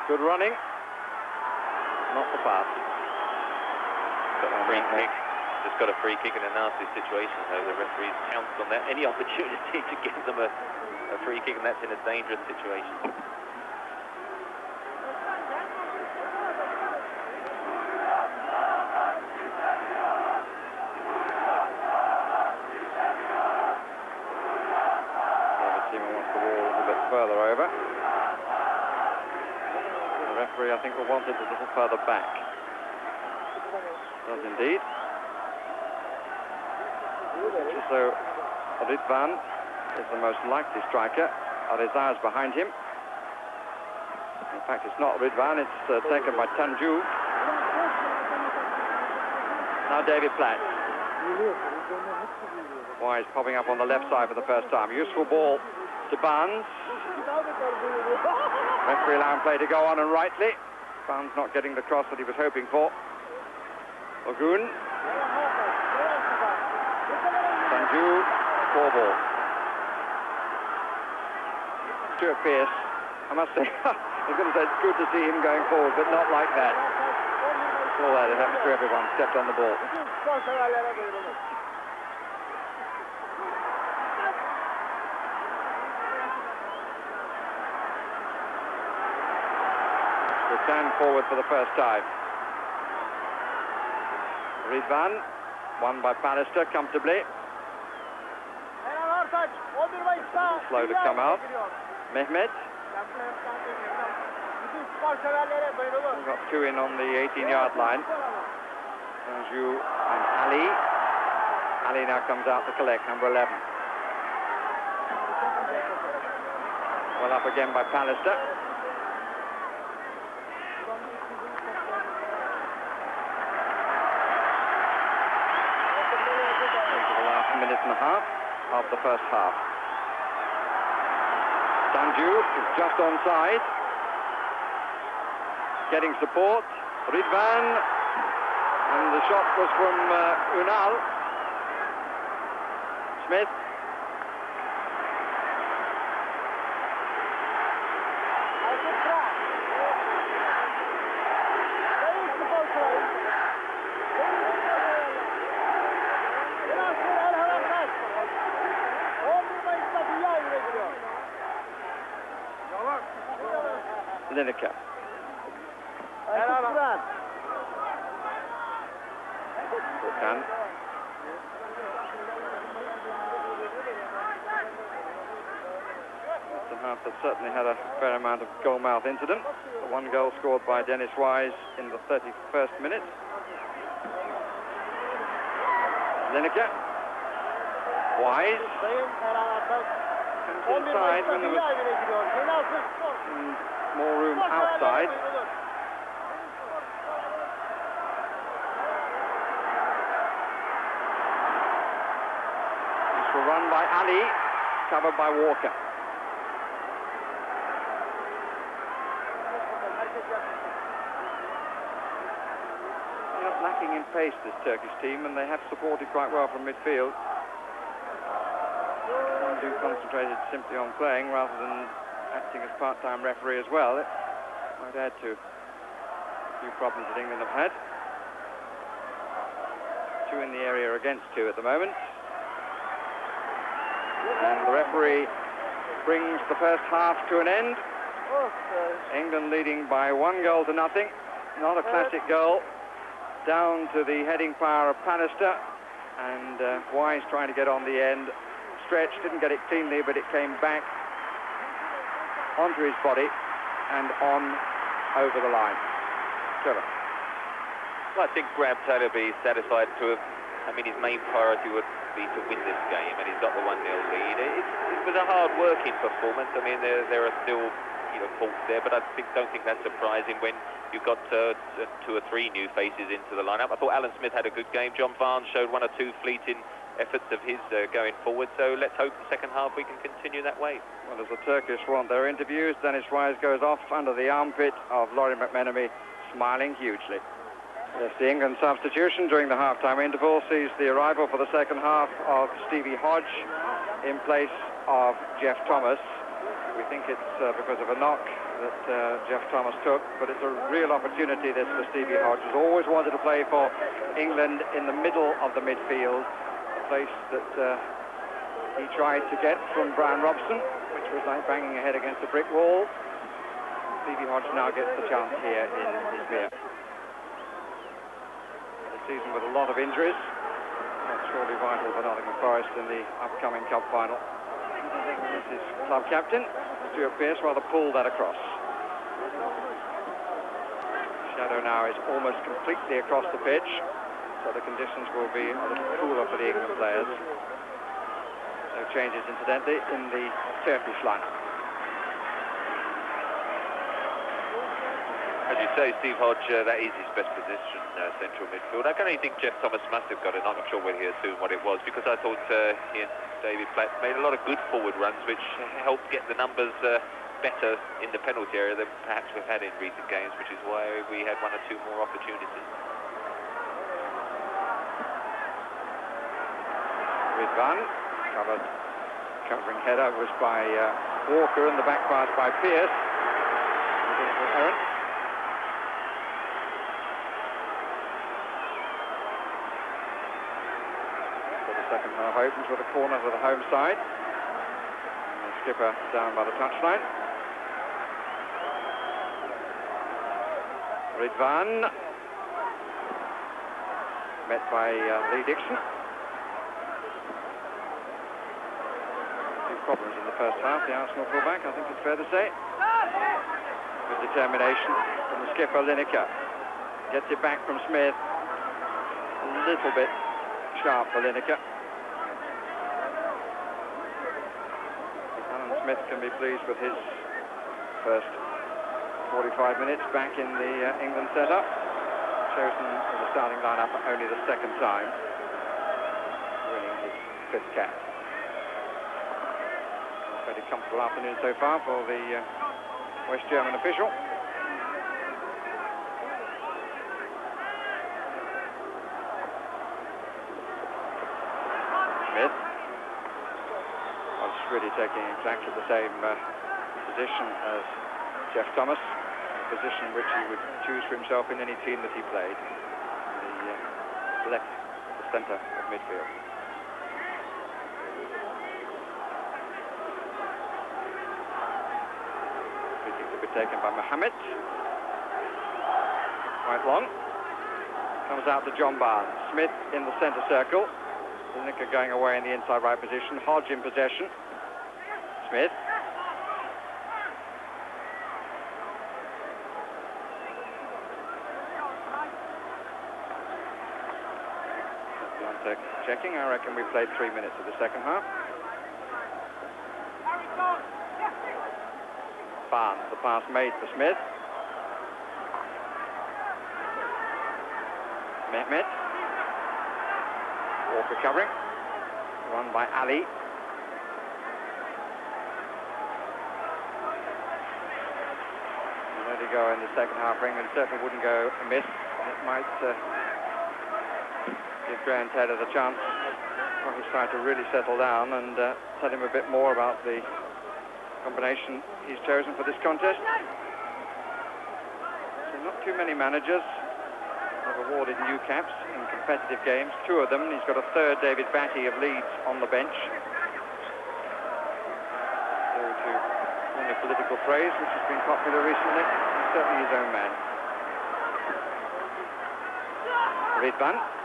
Good running. Not the pass. Free kick. Just got a free kick in a nasty situation, though. The referees pounced on that. Any opportunity to give them a free kick, and that's in a dangerous situation. Seaman wants the ball a little bit further over. The referee, I think, will want it a little further back. Does indeed. It's as though Ridvan is the most likely striker. Arizar's behind him. In fact, it's not Ridvan, it's taken by Tanju. Now David Platt. Wise popping up on the left side for the first time. Useful ball to Barnes. Referee allowing play to go on, and rightly. Barnes not getting the cross that he was hoping for. Ogun. Tanju, four ball. Stuart Pearce, I must say, I was going to say it's good to see him going forward, but not like that. All that, it happens to everyone, stepped on the ball. Return forward for the first time. Ridvan, won by Pallister comfortably. Slow to come out. Mehmet. We've got two in on the 18-yard line. Sanju and Ali. Ali now comes out to collect, number 11. Well up again by Pallister. Into the last minute and a half of the first half. Sanju is just onside. Getting support. Ridvan. And the shot was from Unal. Smith. Lineker. Furkan. It's a half that certainly had a fair amount of goal-mouth incident. The one goal scored by Dennis Wise in the 31st minute. Lineker. Wise. Comes inside when there was more room outside. This will run by Ali, covered by Walker. They're not lacking in pace, this Turkish team, and they have supported quite well from midfield. Do concentrated simply on playing rather than acting as part-time referee as well. It might add to a few problems that England have had. Two in the area against two at the moment. And the referee brings the first half to an end. England leading by 1-0 to nothing. Not a classic goal. Down to the heading power of Pallister. And Wise trying to get on the end. Stretch, didn't get it cleanly, but it came back onto his body and on over the line. Trevor. Well, I think Graham Taylor will be satisfied to have, I mean, his main priority would be to win this game, and he's got the 1-0 lead. It was a hard-working performance. I mean, there are still, faults there, but I don't think that's surprising when you've got 2 or 3 new faces into the lineup. I thought Alan Smith had a good game. John Barnes showed 1 or 2 fleeting efforts of his going forward, so let's hope the second half we can continue that way. Well, as the Turkish want their interviews, Dennis Wise goes off under the armpit of Laurie McMenemy, smiling hugely. Yes, the England substitution during the half-time interval sees the arrival for the second half of Stevie Hodge in place of Jeff Thomas. We think it's because of a knock that Jeff Thomas took, but it's a real opportunity this for Stevie Hodge, who's always wanted to play for England in the middle of the midfield. Place that he tried to get from Brian Robson, which was like banging a head against a brick wall. Stevie Hodge now gets the chance here in Izmir. A season with a lot of injuries. That's surely vital for Nottingham Forest in the upcoming cup final. This is club captain Stuart Pearce, rather pulled that across. Shadow now is almost completely across the pitch, so the conditions will be a little cooler for the England players. No changes, incidentally, in the Turkish lineup. As you say, Steve Hodge, that is his best position, central midfield. I can only think Jeff Thomas must have got it. I'm not sure whether he assumed what it was, because I thought he and David Platt made a lot of good forward runs, which helped get the numbers better in the penalty area than perhaps we've had in recent games, which is why we had 1 or 2 more opportunities. Ridvan, covering header was by Walker, and the back pass by Pearce. Errant. So the second half opens with a corner to the home side. And the skipper down by the touchline. Ridvan, met by Lee Dixon. Problems in the first half, the Arsenal fullback, I think it's fair to say. with determination from the skipper, Lineker. Gets it back from Smith. A little bit sharp for Lineker. Alan Smith can be pleased with his first 45 minutes back in the England setup. Chosen in the starting lineup only the second time, winning his 5th cap. Very comfortable afternoon so far for the West German official. Smith was really taking exactly the same position as Jeff Thomas, a position which he would choose for himself in any team that he played, the left, the centre of midfield. Free kick to be taken by Mohammed. Quite long. Comes out to John Barnes. Smith in the centre circle. Lineker going away in the inside right position. Hodge in possession. Smith. Checking, I reckon we played 3 minutes of the second half. Barnes, the pass made for Smith. Mehmet. Walker covering. Run by Ali. And there to go in the second half. England certainly wouldn't go amiss. It might give Grant Taylor the chance for his side to really settle down and tell him a bit more about the combination he's chosen for this contest. So not too many managers have awarded new caps in competitive games. 2 of them. He's got a 3rd, David Batty of Leeds, on the bench. So to coin a political phrase which has been popular recently, he's certainly his own man. Ridvan.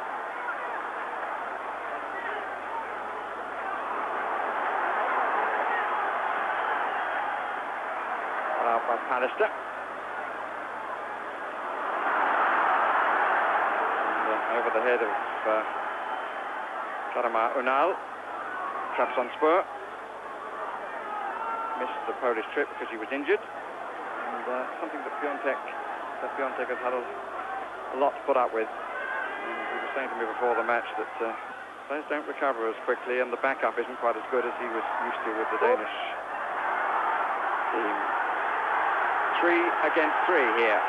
By Pallister. And over the head of Karamar Unal. Trabzonspor. Missed the Polish trip because he was injured. And something that Piontek has had a lot to put up with. And he was saying to me before the match that players don't recover as quickly, and the backup isn't quite as good as he was used to with the Danish team. 3 against 3 here.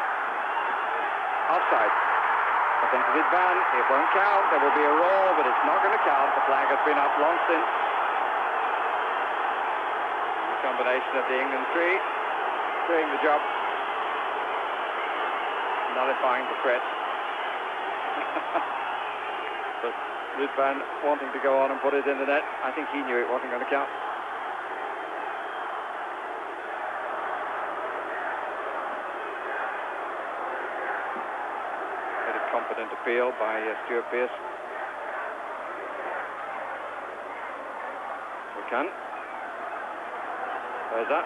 Offside. I think Ridvan, it won't count. There will be a roar, but it's not going to count. The flag has been up long since. The combination of the England 3 doing the job, nullifying the threat. But Ridvan wanting to go on and put it in the net. I think he knew it wasn't going to count. Confident appeal by Stuart Pearce. We can. There's that.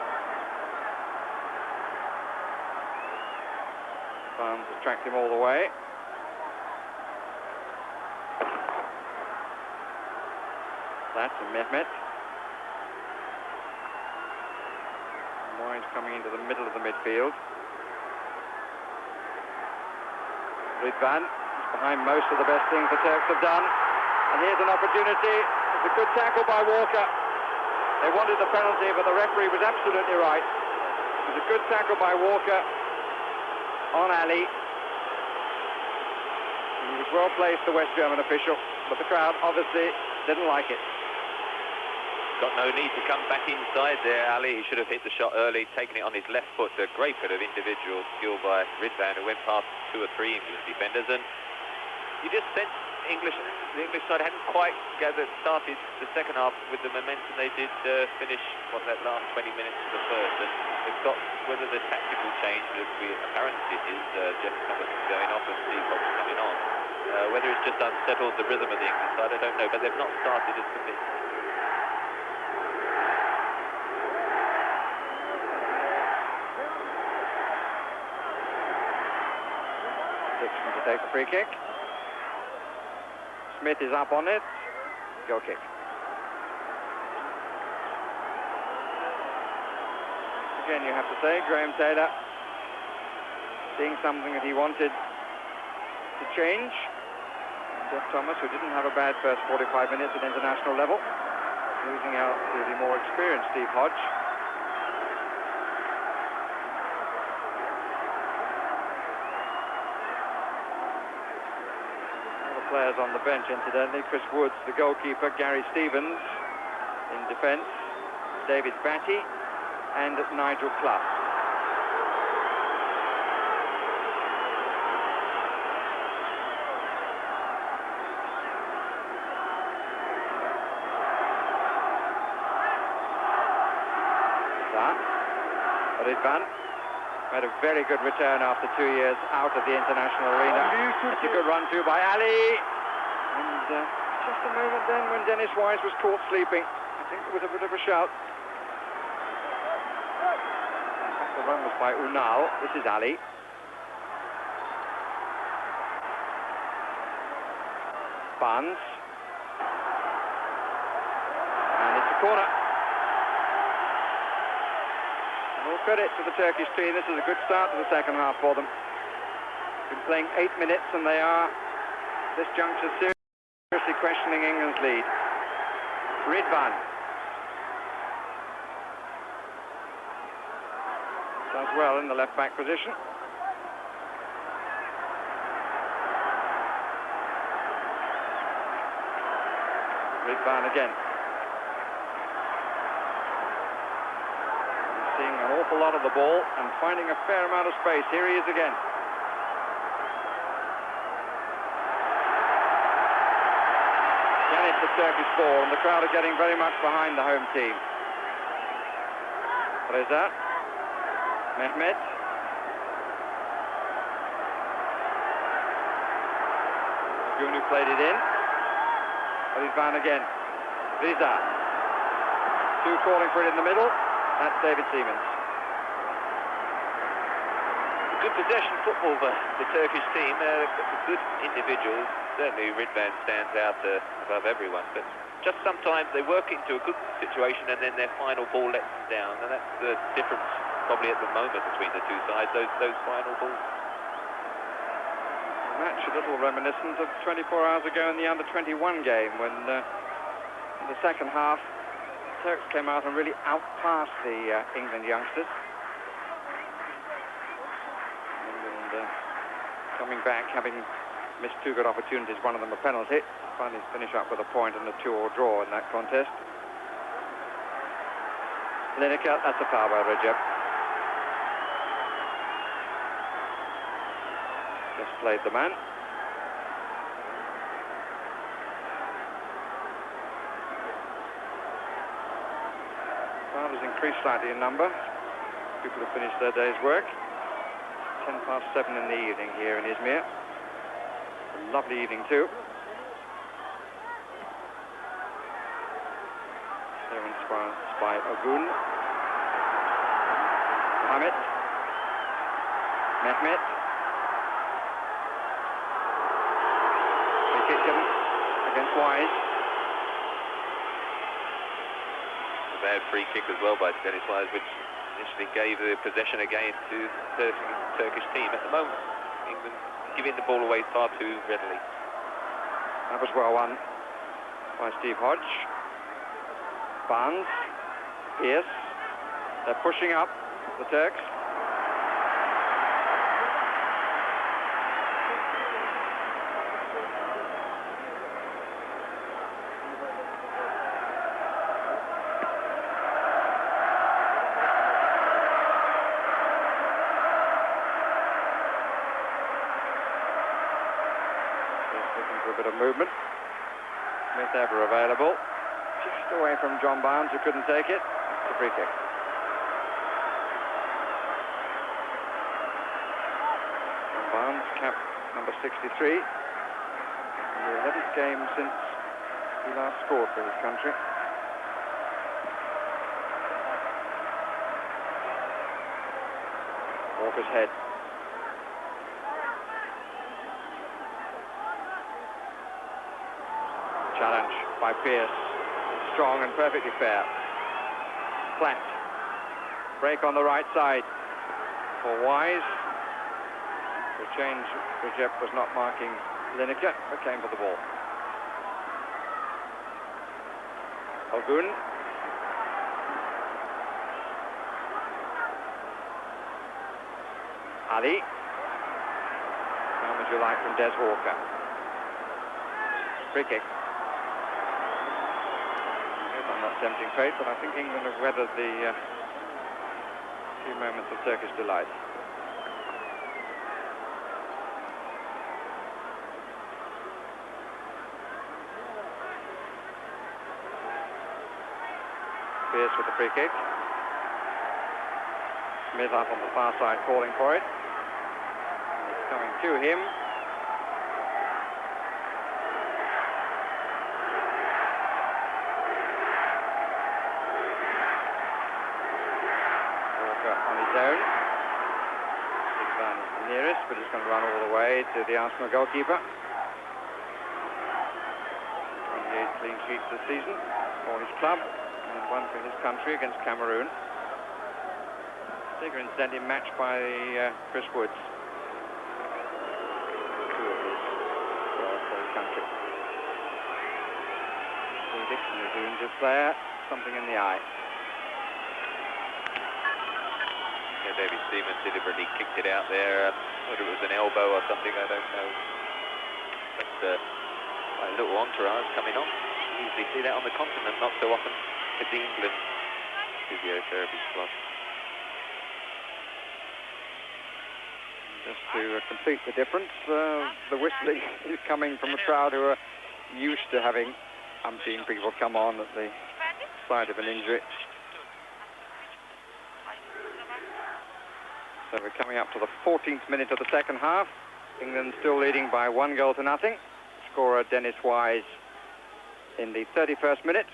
Barnes has tracked him all the way. That's a Mehmet. Wise coming into the middle of the midfield. Ridvan is behind most of the best things the Turks have done. And here's an opportunity. It's a good tackle by Walker. They wanted the penalty, but the referee was absolutely right. It was a good tackle by Walker on Ali. He was well placed, the West German official, but the crowd obviously didn't like it. Got no need to come back inside there, Ali. He should have hit the shot early, taken it on his left foot. A great bit of individual skill by Ridvan, who went past 2 or 3 English defenders. And you just sense the English side hadn't quite started the second half with the momentum they did finish that last 20 minutes of the first. And they've got, whether the tactical change that we apparent it is Jeff Thomas going off and Steve Hodge coming on, whether it's just unsettled the rhythm of the English side, I don't know. But they've not started as committed. Dixon to take the free kick. Smith is up on it. Goal kick. Again, you have to say, Graham Taylor seeing something that he wanted to change. Jeff Thomas, who didn't have a bad first 45 minutes at international level, losing out to the more experienced Steve Hodge. Players on the bench, incidentally: Chris Woods, the goalkeeper; Gary Stevens in defence; David Batty and Nigel Clough. Ridvan made a very good return after 2 years out of the international arena. It's a good run too by Ali. And just a moment then when Dennis Wise was caught sleeping. I think there was a bit of a shout. In fact, the run was by Unal. This is Ali. Barnes. And it's a corner. All credit to the Turkish team. This is a good start to the second half for them. Been playing 8 minutes and they are, this juncture, seriously questioning England's lead. Ridvan does well in the left back position. Ridvan again. Seeing an awful lot of the ball and finding a fair amount of space. Here he is again. Again, it's the Turkish ball, and the crowd are getting very much behind the home team. Reza, Mehmet. Gunu played it in. Ridvan again. Riza. Two calling for it in the middle. That's David Seamans. Good possession football for the Turkish team. Good individuals. Certainly Ridvan stands out above everyone. But just sometimes they work into a good situation and then their final ball lets them down. And that's the difference probably at the moment between the two sides, those final balls. A match a little reminiscent of 24 hours ago in the under-21 game when in the second half Turks came out and really outpassed the England youngsters. England coming back, having missed two good opportunities, one of them a penalty, finally finish up with a point and a 2-2 draw in that contest. Lineker, that's a foul by Recep. Just played the man. Has increased slightly in number. People have finished their day's work. 7:10 in the evening here in Izmir. A lovely evening too. Clearance by Ogun. Mohamed. Mehmet. Free kick given against Wise. Bad free kick as well by Dennis Wise, which initially gave the possession again to the Turkish team. At the moment, England giving the ball away far too readily. That was well won by Steve Hodge. Barnes, Pierce, they're pushing up, the Turks. A bit of movement. Smith ever available. Just away from John Barnes, who couldn't take it. It's a free kick. John Barnes, cap number 63. In the 11th game since he last scored for his country. Walker's head. Challenge by Pierce. Strong and perfectly fair. Flat. Break on the right side for Wise. The change, Recep was not marking Lineker, but came for the ball. Ogun. Ali. How would you like from Des Walker? Free kick. I'm not tempting fate, but I think England have weathered the few moments of Turkish delight. Pierce with the free kick. Smith up on the far side calling for it. It's coming to him. Walker on his own. Big Van is the nearest, but he's going to run all the way to the Arsenal goalkeeper. 28 clean sheets this season for his club. And one for his country against Cameroon. Bigger incentive match by Chris Woods. Two of his for his country. Dixon is doing just there. Something in the eye. Yeah, David Seaman deliberately kicked it out there. Whether it was an elbow or something, I don't know. But a little entourage coming on. You usually see that on the continent, not so often. At the England physiotherapy squad. Just to complete the difference, the whistling is coming from a crowd who are used to having umpteen people come on at the side of an injury. So we're coming up to the 14th minute of the second half. England still leading by 1-0-0. Scorer Dennis Wise in the 31st minute.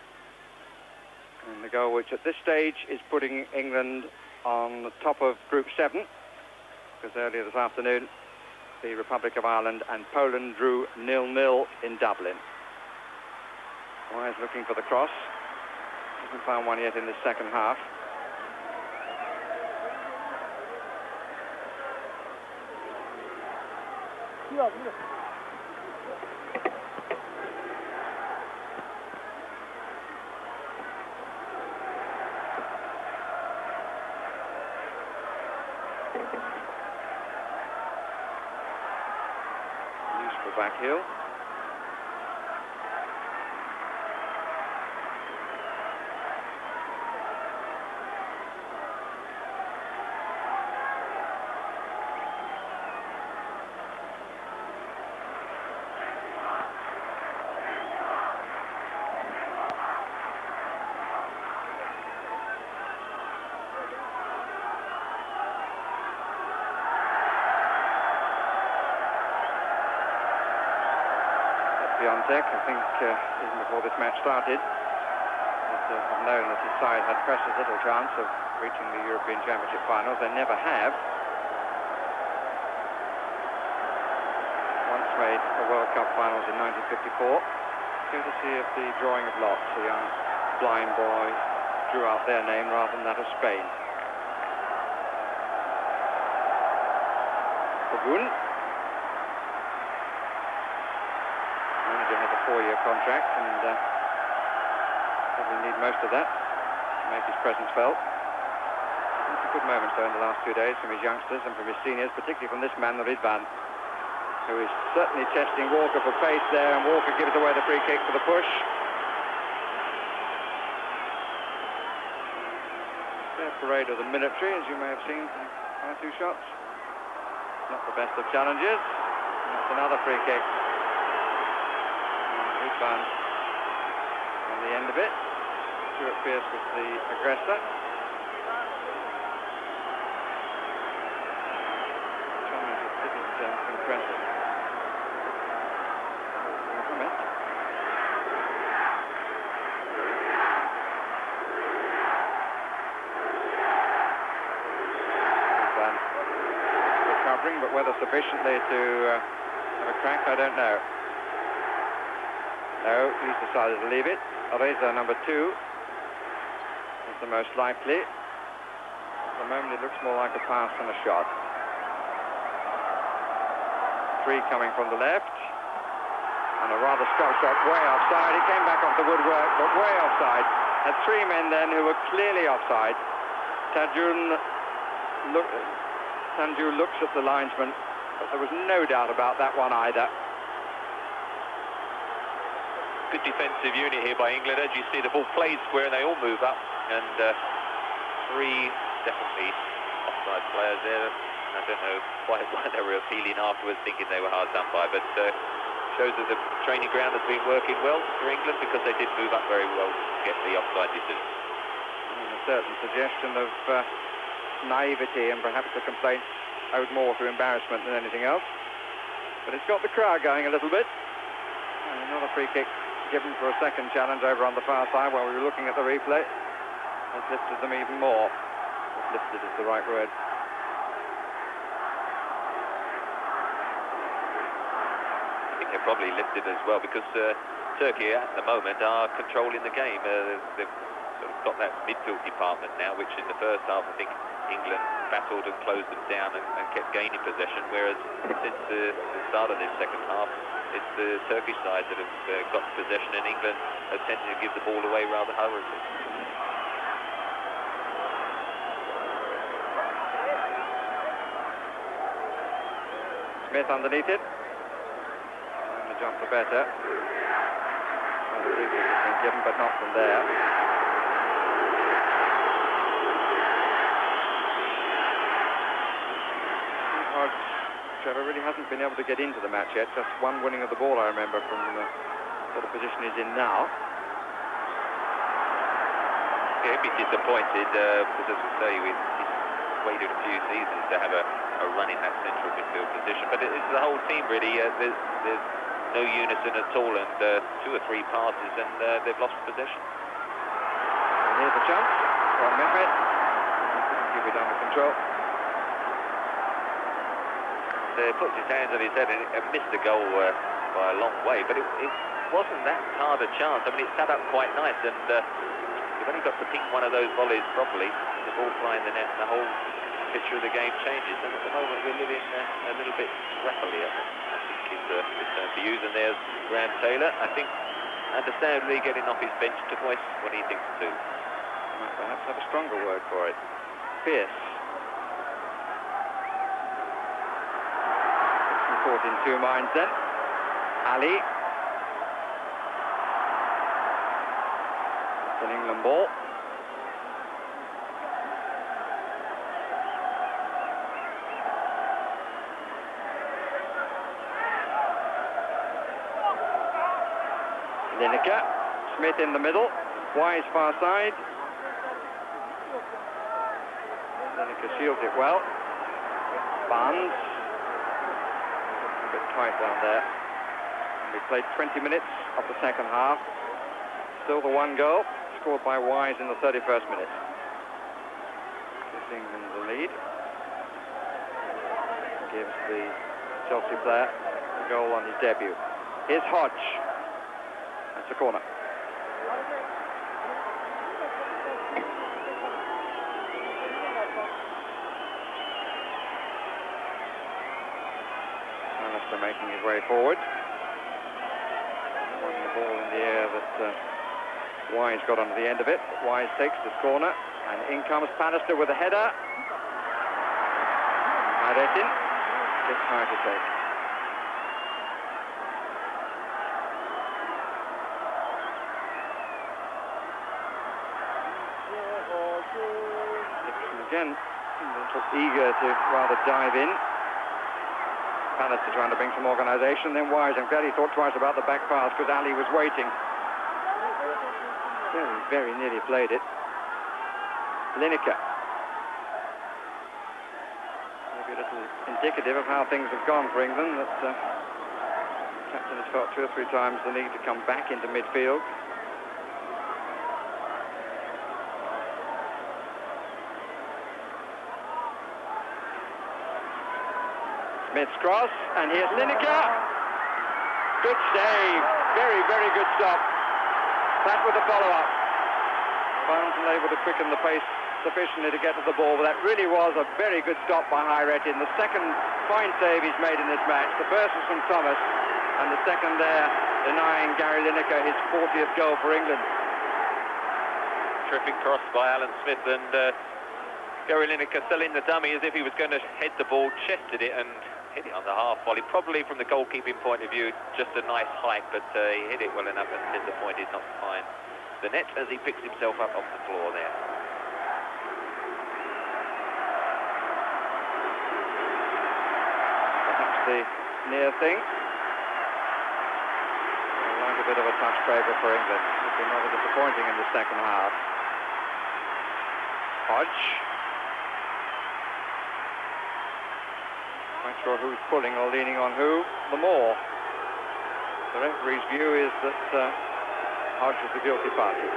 And the goal which at this stage is putting England on the top of Group 7. Because earlier this afternoon, the Republic of Ireland and Poland drew 0-0 in Dublin. Wise looking for the cross. Hasn't found one yet in the second half. Useful back heel. Piontek, I think, even before this match started, have known that his side had precious little chance of reaching the European Championship finals. They never have. Once made the World Cup finals in 1954, courtesy of the drawing of lots. A young blind boy drew out their name rather than that of Spain. Ogun. Manager has a 4-year contract and probably need most of that to make his presence felt. It's a good moment though in the last 2 days from his youngsters and from his seniors, particularly from this man, Ridvan, who is certainly testing Walker for pace there, and Walker gives away the free kick for the push. Fair parade of the military, as you may have seen from our two shots. Not the best of challenges. And that's another free kick. Ridvan on the end of it. Stuart Pearce was the aggressor. Challenge didn't impress Mohammed. Ridvan recovering, but whether sufficiently to have a crack, I don't know. No, he's decided to leave it. Reza, number 2, is the most likely. At the moment, it looks more like a pass than a shot. 3 coming from the left. And a rather scuff shot way offside. It came back off the woodwork, but way offside. Had 3 men then who were clearly offside. Sanju looks at the linesman, but there was no doubt about that one either. Good defensive unit here by England. As you see, the ball played square and they all move up. And 3 definitely offside players there. I don't know quite why they were appealing afterwards, thinking they were hard done by, but shows that the training ground has been working well for England, because they did move up very well to get the offside decision. And a certain suggestion of naivety, and perhaps the complaint owed more to embarrassment than anything else. But it's got the crowd going a little bit. And another free kick given for a second challenge over on the far side while we were looking at the replay. Has lifted them even more. Lifted is the right word. They're probably lifted as well, because Turkey at the moment are controlling the game. They've sort of got that midfield department now, which in the first half I think England battled and closed them down and kept gaining possession, whereas since the start of this second half, it's the Turkish side that have got possession, and England have tended to give the ball away rather hurriedly. Smith underneath it. Jump the better. Well, the free kick has been given, but not from there. Trevor really hasn't been able to get into the match yet. Just 1 winning of the ball, I remember, from the sort of position he's in now. Yeah, he'd be disappointed, because as we say, he's waited a few seasons to have a run in that central midfield position. But it's the whole team, really. There's no unison at all, and 2 or 3 passes, and they've lost possession. And here's the chance from Mehmet. Keep it under control. Puts his hands on his head and missed the goal by a long way, but it wasn't that hard a chance. I mean, it sat up quite nice, and you've only got to ping one of those volleys properly, the ball flying the net, and the whole picture of the game changes. And at the moment, we're living a little bit scrappily, I think is the term to use. And there's Graham Taylor, I think, understandably getting off his bench to voice what he thinks too. Might perhaps have a stronger word for it. Fierce. Caught in 2 minds then. Ali. It's an England ball. Lineker. Smith in the middle. Wise far side. Lineker shields it well. Barnes. A bit tight down there. And we played 20 minutes of the second half. Still the 1 goal, scored by Wise in the 31st minute. Gives England the lead. Gives the Chelsea player a goal on his debut. Here's Hodge. That's a corner. Making his way forward. Won the ball in the air that Wise got onto the end of it. Wise takes this corner, and in comes Pallister with a header. Hayrettin gets hard to take. Dixon again, a little eager to rather dive in. Pallister trying to bring some organisation, then Wise. I'm glad he thought twice about the back pass, because Ali was waiting. Very, very nearly played it. Lineker. Maybe a little indicative of how things have gone for England, that the captain has felt 2 or 3 times the need to come back into midfield. Smith's cross, and here's Lineker. Good save. Very, very good stop. That with the follow-up. Barnes unable to quicken the pace sufficiently to get to the ball, but that really was a very good stop by Hayretin. The second fine save he's made in this match. The first was from Thomas, and the second there denying Gary Lineker his 40th goal for England. Terrific cross by Alan Smith, and Gary Lineker selling the dummy as if he was going to head the ball, chested it and hit it on the half volley. Probably from the goalkeeping point of view, just a nice hike, but he hit it well enough and disappointed not to find the net as he picks himself up off the floor there. Perhaps the near thing. Like a bit of a touch paper for England. It's been rather disappointing in the second half. Hodge. Not sure who's pulling or leaning on who the more. The referee's view is that Hodge is the guilty party.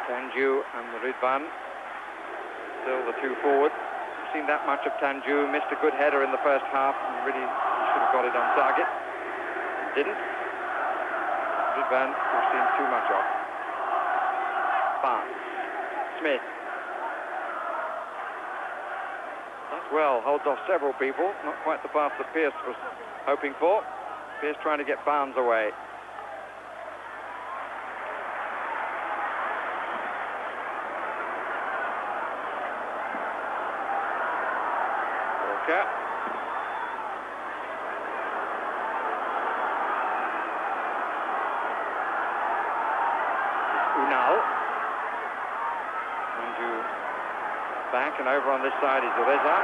Tanju and Ridvan, still the two forward. We've seen that much of Tanju. Missed a good header in the first half, and really should have got it on target. Didn't. Ridvan, we've seen too much of. Barnes. Smith. That's well, holds off several people. Not quite the path that Pearce was hoping for. Pearce trying to get Barnes away. Walker. Unal. Back and over on this side is Reza.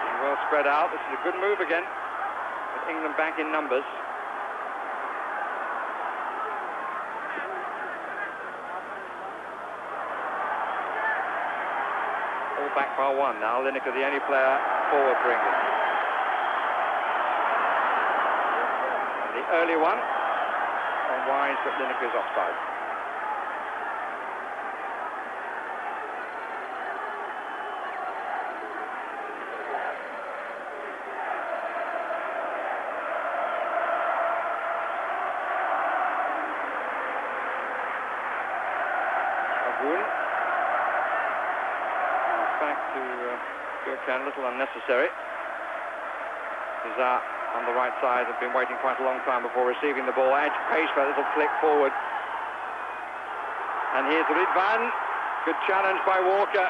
Being well spread out. This is a good move again, with England back in numbers. All back by one now. Lineker the only player forward for England. And the early one on Wise, but Lineker is offside. A little unnecessary. Zah on the right side have been waiting quite a long time before receiving the ball. Edge pace for a little flick forward. And here's Ridvan. Good challenge by Walker.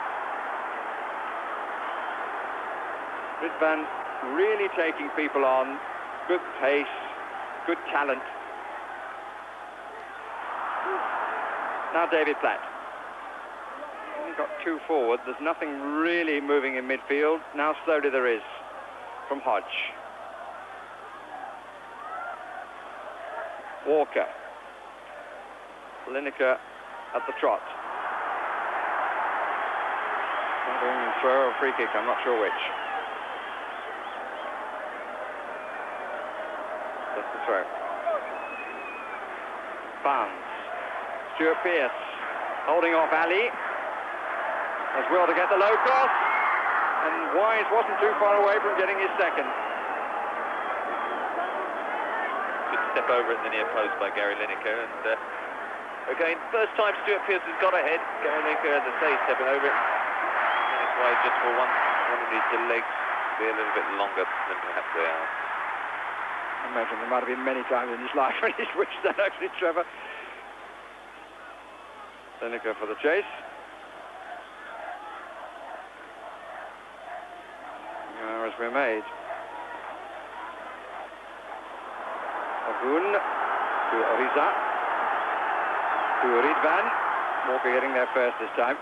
Ridvan really taking people on. Good pace, good talent. Now David Platt. Got two forward. There's nothing really moving in midfield. Now slowly there is from Hodge. Walker. Lineker at the trot. Either throw or free kick, I'm not sure which. That's the throw. Barnes. Stuart Pearce holding off Ali. As well to get the low cross, and Wise wasn't too far away from getting his second. Good step over at the near post by Gary Lineker, and again, first time Stuart Pearce has got ahead. Gary Lineker, as I say, stepping over it. And it's Wise just for one of his legs to be a little bit longer than perhaps they are. I imagine there might have been many times in his life when he's wished that, actually, Trevor. Lineker for the chase. As we're made. Agun to Oriza to Ridvan. Walker getting there first this time.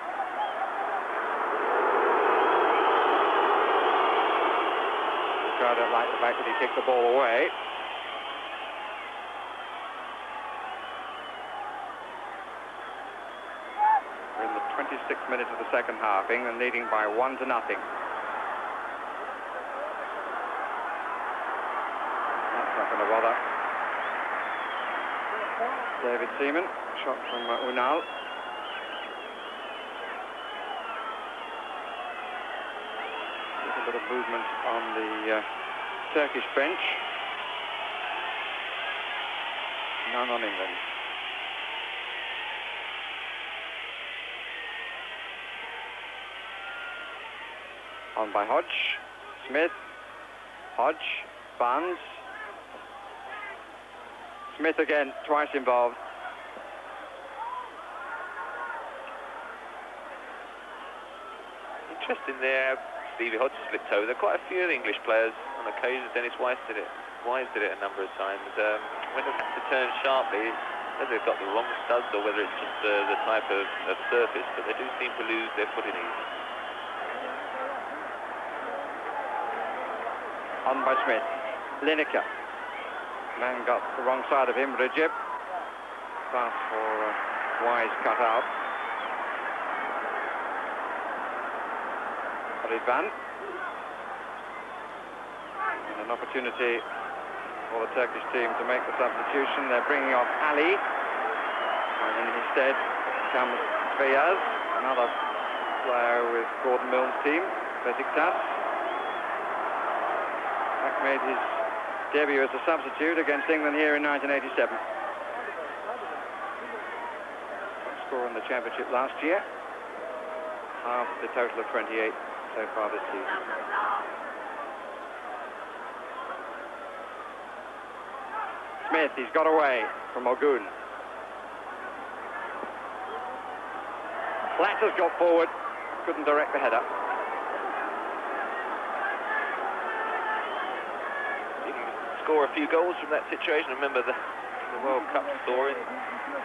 I don't like the fact that he kicked the ball away. We're in the 26th minute of the second half. England leading by 1-0. Bother. David Seaman, shot from Unal. A bit of movement on the Turkish bench. None on England. On by Hodge, Smith, Hodge, Barnes. Smith again, twice involved. Interesting there, Stevie Hodge slipped over. There are quite a few of the English players on occasion. Dennis Wise did it a number of times. When they have to turn sharply, whether they've got the wrong studs or whether it's just the type of surface, but they do seem to lose their footing ease. On by Smith. Lineker. Man got the wrong side of him, Recep. Pass for Wise cut out. Van. And an opportunity for the Turkish team to make the substitution. They're bringing off Ali. And instead comes Feyyaz, another player with Gordon Milne's team, Besiktas. Back made his debut as a substitute against England here in 1987. Top scorer in the championship last year. Half the total of 28 so far this season. Smith, he's got away from Ogun. Platter's got forward, couldn't direct the header. Didn't score a few goals from that situation. Remember the World Cup scoring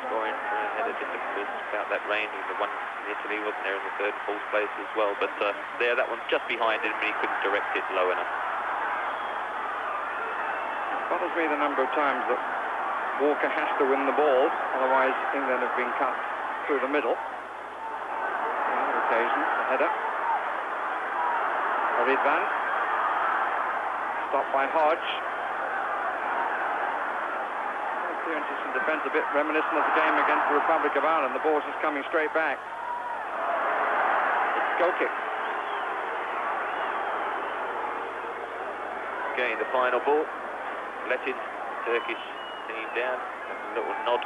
from a header difference about that range. And the one in Italy wasn't there in the third and fourth place as well. But there, that one's just behind him, and he couldn't direct it low enough. Bothers me the number of times that Walker has to win the ball, otherwise England have been cut through the middle. Another occasion, the header. Van. Stopped by Hodge. Appearances in defence a bit reminiscent of the game against the Republic of Ireland. The ball's just coming straight back. It's goal kick. Again, the final ball. Letting Turkish team down. A little nod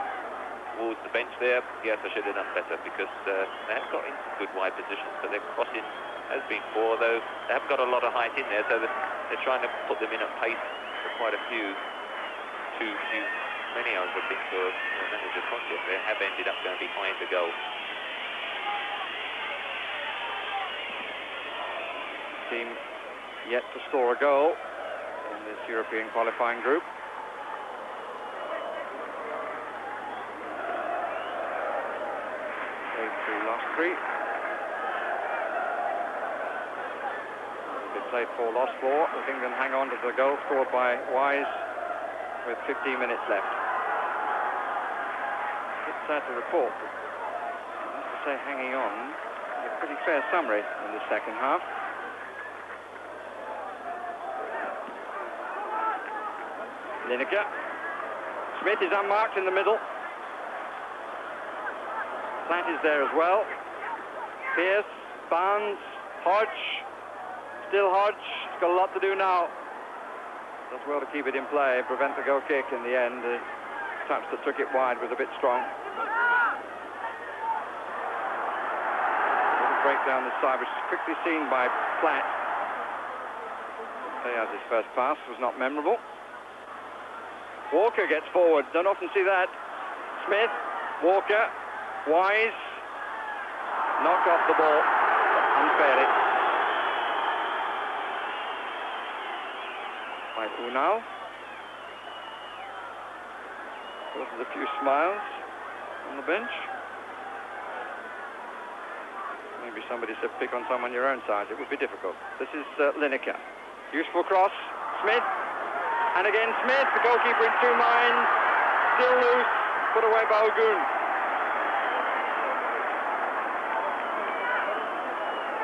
towards the bench there. Yes, I should have done better because they have got in some good wide positions, but their crossing has been poor, though they haven't got a lot of height in there, so they're trying to put them in at pace for quite a few. Too many, I would think, for the manager's concept. They have ended up going behind the goal. Team yet to score a goal in this European qualifying group. Lost 3. They played 4, lost 4. With England hang on to the goal scored by Wise with 15 minutes left. It's sad to report, but I have to say hanging on is a pretty fair summary in the second half. Lineker. Smith is unmarked in the middle. Platt is there as well. Pearce, Barnes, Hodge. Still Hodge. He's got a lot to do now. Does well to keep it in play, prevent the goal kick in the end. The touch that took it wide was a bit strong. Little break down the side, which is quickly seen by Platt. Feyyaz's first pass was not memorable. Walker gets forward. Don't often see that. Smith, Walker, Wise. Knocked off the ball unfairly by Unal. There's a few smiles on the bench. Maybe somebody said pick on someone your own side. It would be difficult. This is Lineker. Useful cross. Smith. And again Smith, the goalkeeper in two minds. Still loose. Put away by Ogun.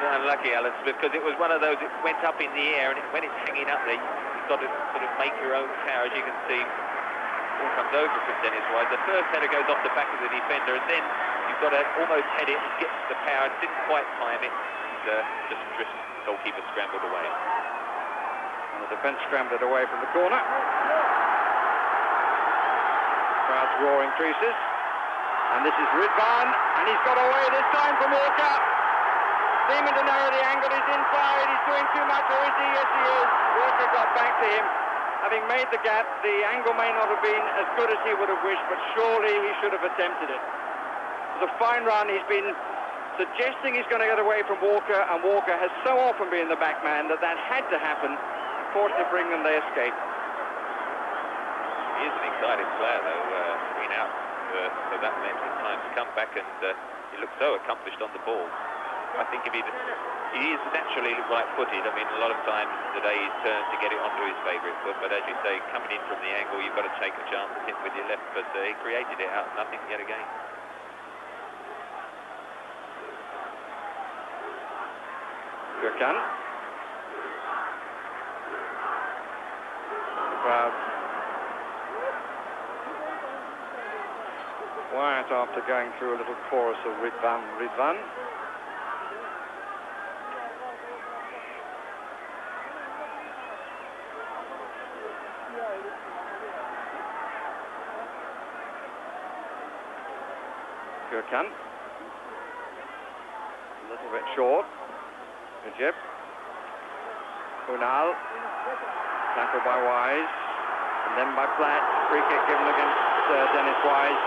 Unlucky, Alan Smith, because it was one of those, it went up in the air, and when it's hanging up there, you've got to sort of make your own power. As you can see, all comes over from Dennis Wise. The first header goes off the back of the defender, and then you've got to almost head it and get the power. Didn't quite time it. just goalkeeper scrambled away. And the defence scrambled away from the corner. Crowd's roar increases. And this is Ridvan, and he's got away this time from Walker. Seeming to narrow the angle, he's inside, he's doing too much, or is he? Yes, he is. Walker got back to him. Having made the gap, the angle may not have been as good as he would have wished, but surely he should have attempted it. It was a fine run. He's been suggesting he's going to get away from Walker, and Walker has so often been the back man that had to happen. Fortunately for England, they escaped. He is an exciting player, though, been out for that length of time to come back, and he looks so accomplished on the ball. I think if he is naturally right-footed. I mean, a lot of times today he's turned to get it onto his favourite foot, but as you say, coming in from the angle, you've got to take a chance at him with your left, but he created it out of nothing yet again. Gürkan. The crowd quiet after going through a little chorus of Ridvan, Ridvan. Gürkan. A little bit short. Recep. Unal. Tackled by Wise. And then by Platt. Free kick given against Dennis Wise.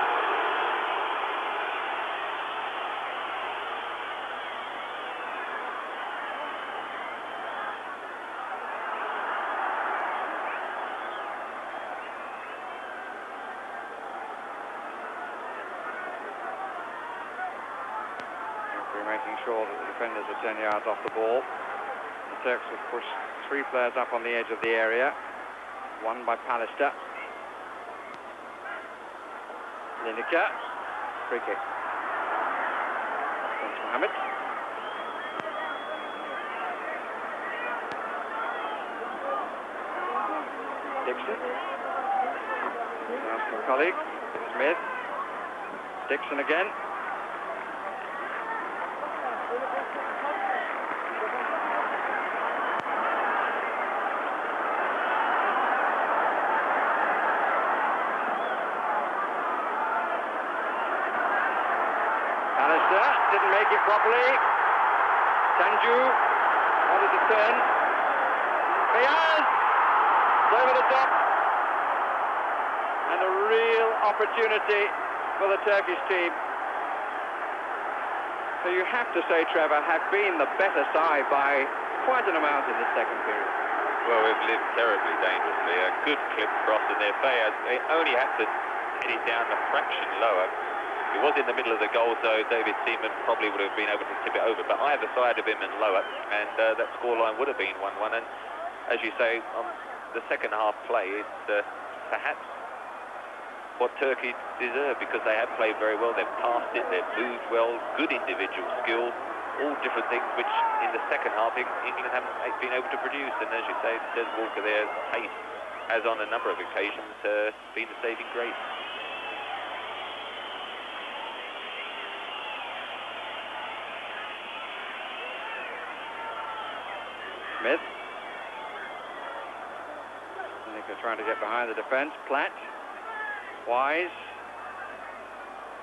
Making sure that the defenders are 10 yards off the ball. The Turks have pushed 3 players up on the edge of the area. One by Pallister. Lineker. Free kick. Prince Mohammed. Dixon. Ask my colleague. Smith. Dixon again. Didn't make it properly. Sanju wanted to turn. Beyaz over the top. And a real opportunity for the Turkish team. So you have to say, Trevor, have been the better side by quite an amount in the second period. Well, we've lived terribly dangerously. A good clip cross in there. Beyaz, they only had to hit it down a fraction lower. He was in the middle of the goal, so David Seaman probably would have been able to tip it over, but either side of him and lower, and that scoreline would have been 1-1. And as you say, on the second half play, it's perhaps what Turkey deserve, because they have played very well. They've passed it, they've moved well, good individual skills, all different things which in the second half England haven't been able to produce. And as you say, Des Walker there, pace has on a number of occasions been the saving grace. Smith. Lineker trying to get behind the defence. Platt. Wise.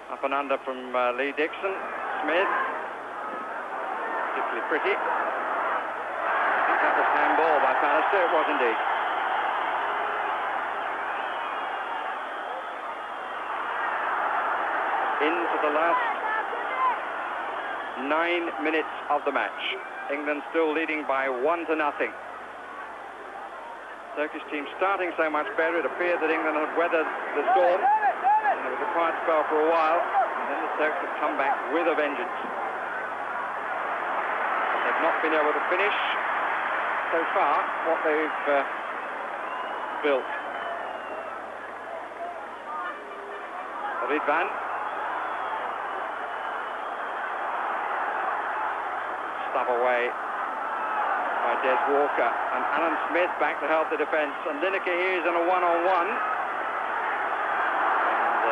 Up and under from Lee Dixon. Smith. Particularly pretty. I think that was handball by Pallister. It was indeed. Into the last 9 minutes of the match. England still leading by 1-0. Turkish team starting so much better. It appeared that England had weathered the storm. And there was a quiet spell for a while. And then the Turks have come back with a vengeance. But they've not been able to finish so far what they've built. Ridvan. Stuff away by Des Walker, and Alan Smith back to help the defence, and Lineker here is in a one-on-one, and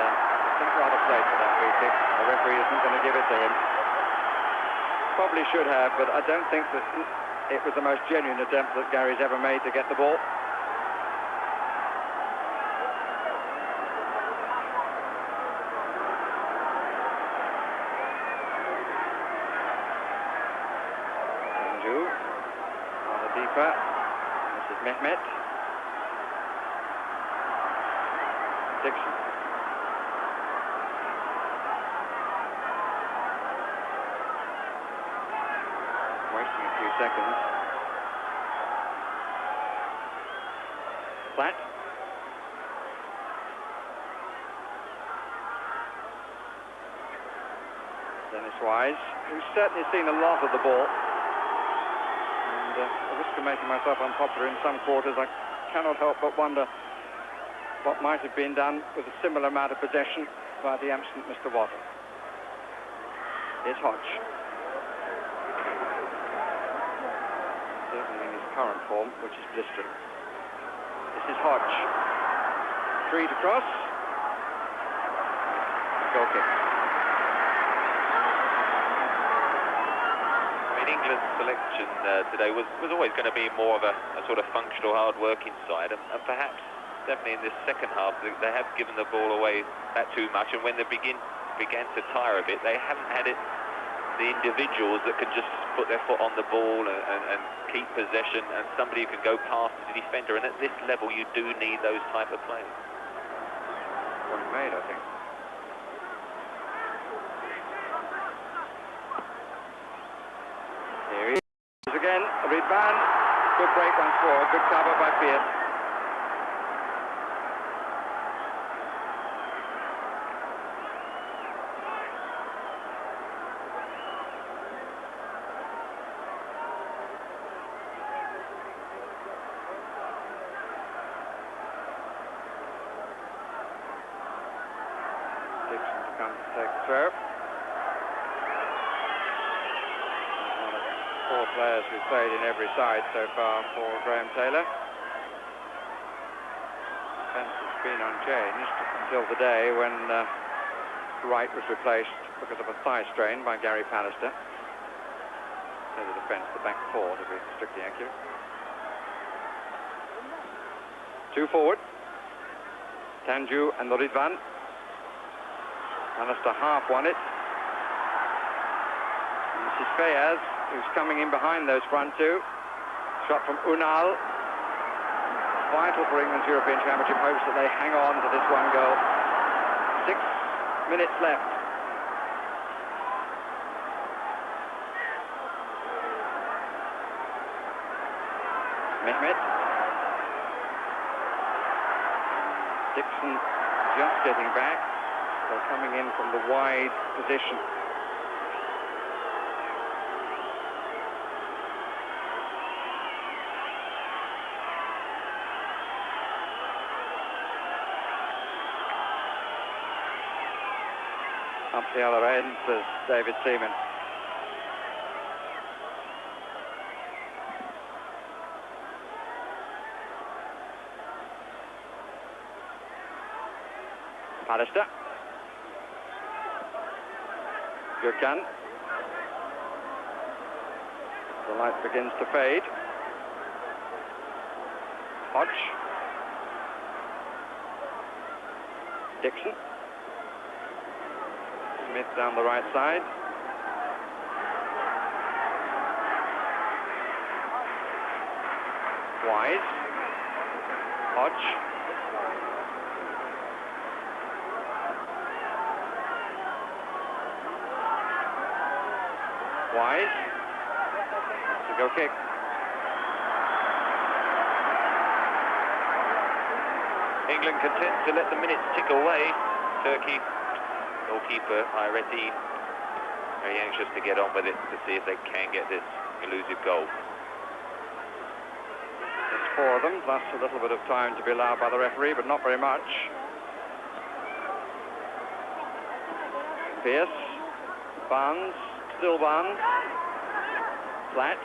I think rather late for that free kick. The referee isn't going to give it to him. probably should have, but I don't think that it was the most genuine attempt that Gary's ever made to get the ball. Sanju, rather deeper. This is Mehmet. Dixon. Wasting a few seconds. Flat. Dennis Wise, who's certainly seen a lot of the ball. And at risk of making myself unpopular in some quarters, I cannot help but wonder what might have been done with a similar amount of possession by the absent Mr. Wattle. Here's Hodge. Certainly in his current form, which is blistering. This is Hodge. 3 to cross. Goal kick. I mean, England's selection today was always going to be more of a sort of functional, hard-working side, and perhaps definitely in this second half they have given the ball away that too much, and when they began to tire a bit, they haven't had the individuals that can just put their foot on the ball and keep possession, and somebody who can go past the defender, and at this level you do need those type of players. Point made, I think. Here he is again, Reed Van. Good break once more, good cover by Pierce. Dixon to come to take the serve. One of 4 players who's played in every side so far for Graham Taylor. Defence has been unchanged until the day when Wright was replaced because of a thigh strain by Gary Pallister. So the defence, the back 4 to be strictly accurate. 2 forward. Sanju and Ridvan. Pallister half won it. And this is Fayaz, who's coming in behind those front 2. Shot from Unal. Vital for England's European Championship hopes that they hang on to this 1 goal. 6 minutes left. Mehmet. Dixon just getting back. They're coming in from the wide position. Up the other end is David Seaman. Pallister. Gürkan. The light begins to fade. Hodge. Dixon. Smith down the right side. Wise. Hodge. Wise. It's a go kick. England content to let the minutes tick away. Turkey, goalkeeper Hayreti, very anxious to get on with it to see if they can get this elusive goal. There's 4 of them, plus a little bit of time to be allowed by the referee, but not very much. Pierce. Barnes. Still Barnes. Flat.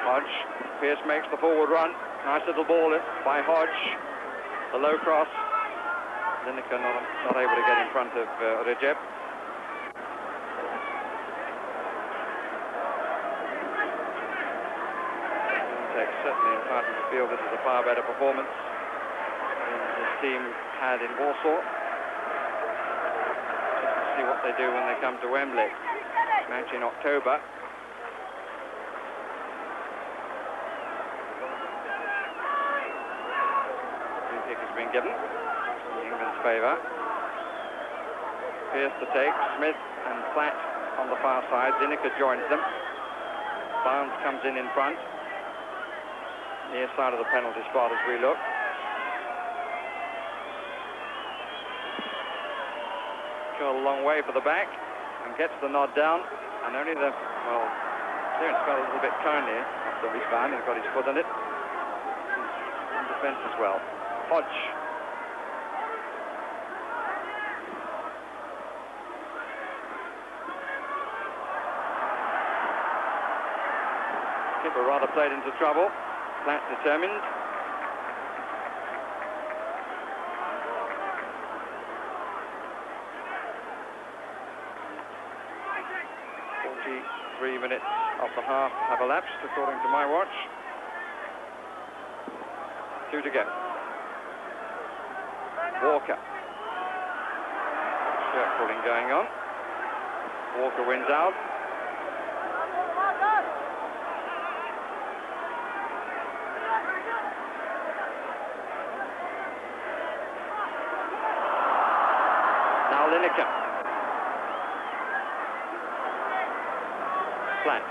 Hodge. Pierce makes the forward run. Nice little ball by Hodge. The low cross. Lineker not able to get in front of Recep. Turks certainly entitled to feel this is a far better performance than his team had in Warsaw. Just to see what they do when they come to Wembley. Match in October. Free kick has been given in England's favour. Pierce to take, Smith and Platt on the far side. Lineker joins them. Barnes comes in front. Near side of the penalty spot as we look. Got a long way for the back and gets the nod down. And only the, well, clearance fell a little bit kindly after he's found and got his foot on it. He's in defence as well. Hodge. Skipper rather played into trouble. Platt determined. Minutes of the half have elapsed, according to my watch. 2 to go. Walker. Shirt pulling going on. Walker wins out. Now Lineker. Platt.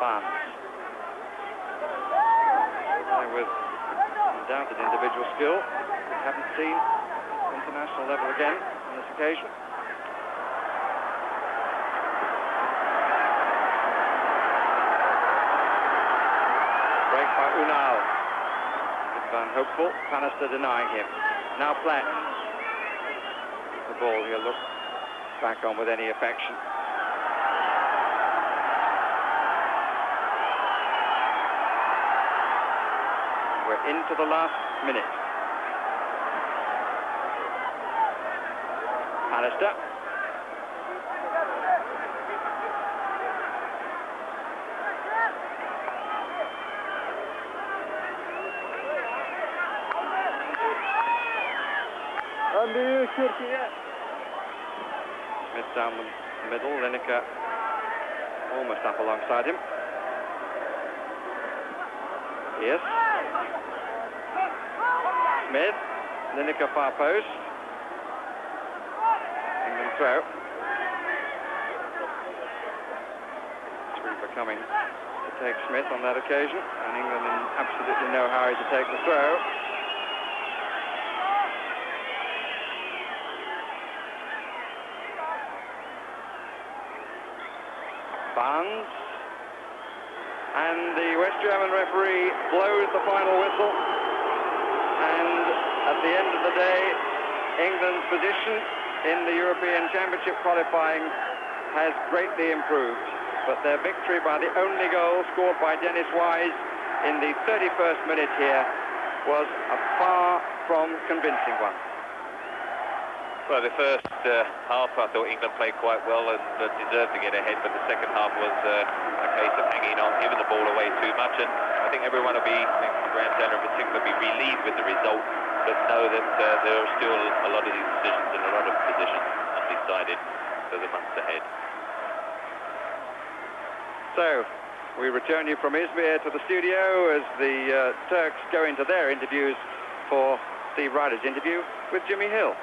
Barnes. With undoubted individual skill, we haven't seen international level again on this occasion. Break by Unal. Van hopeful, Bannister denying him. Now Platt. The ball he'll look back on with any affection. We're into the last minute. Bannister. Smith down the middle, Lineker almost up alongside him. Yes. Smith, Lineker far post. England throw. Sweeper coming to take Smith on that occasion, and England in absolutely no hurry to take the throw. Barnes, and the West German referee blows the final whistle, and at the end of the day England's position in the European Championship qualifying has greatly improved, but their victory by the only goal scored by Dennis Wise in the 31st minute here was a far from convincing one. Well, the first half I thought England played quite well and deserved to get ahead, but the second half was a case of hanging on, giving the ball away too much, and I think everyone will be, Graham Taylor in particular, will be relieved with the result, but know that there are still a lot of these decisions and a lot of positions undecided for the months ahead. So, we return you from Izmir to the studio as the Turks go into their interviews for Steve Ryder's interview with Jimmy Hill.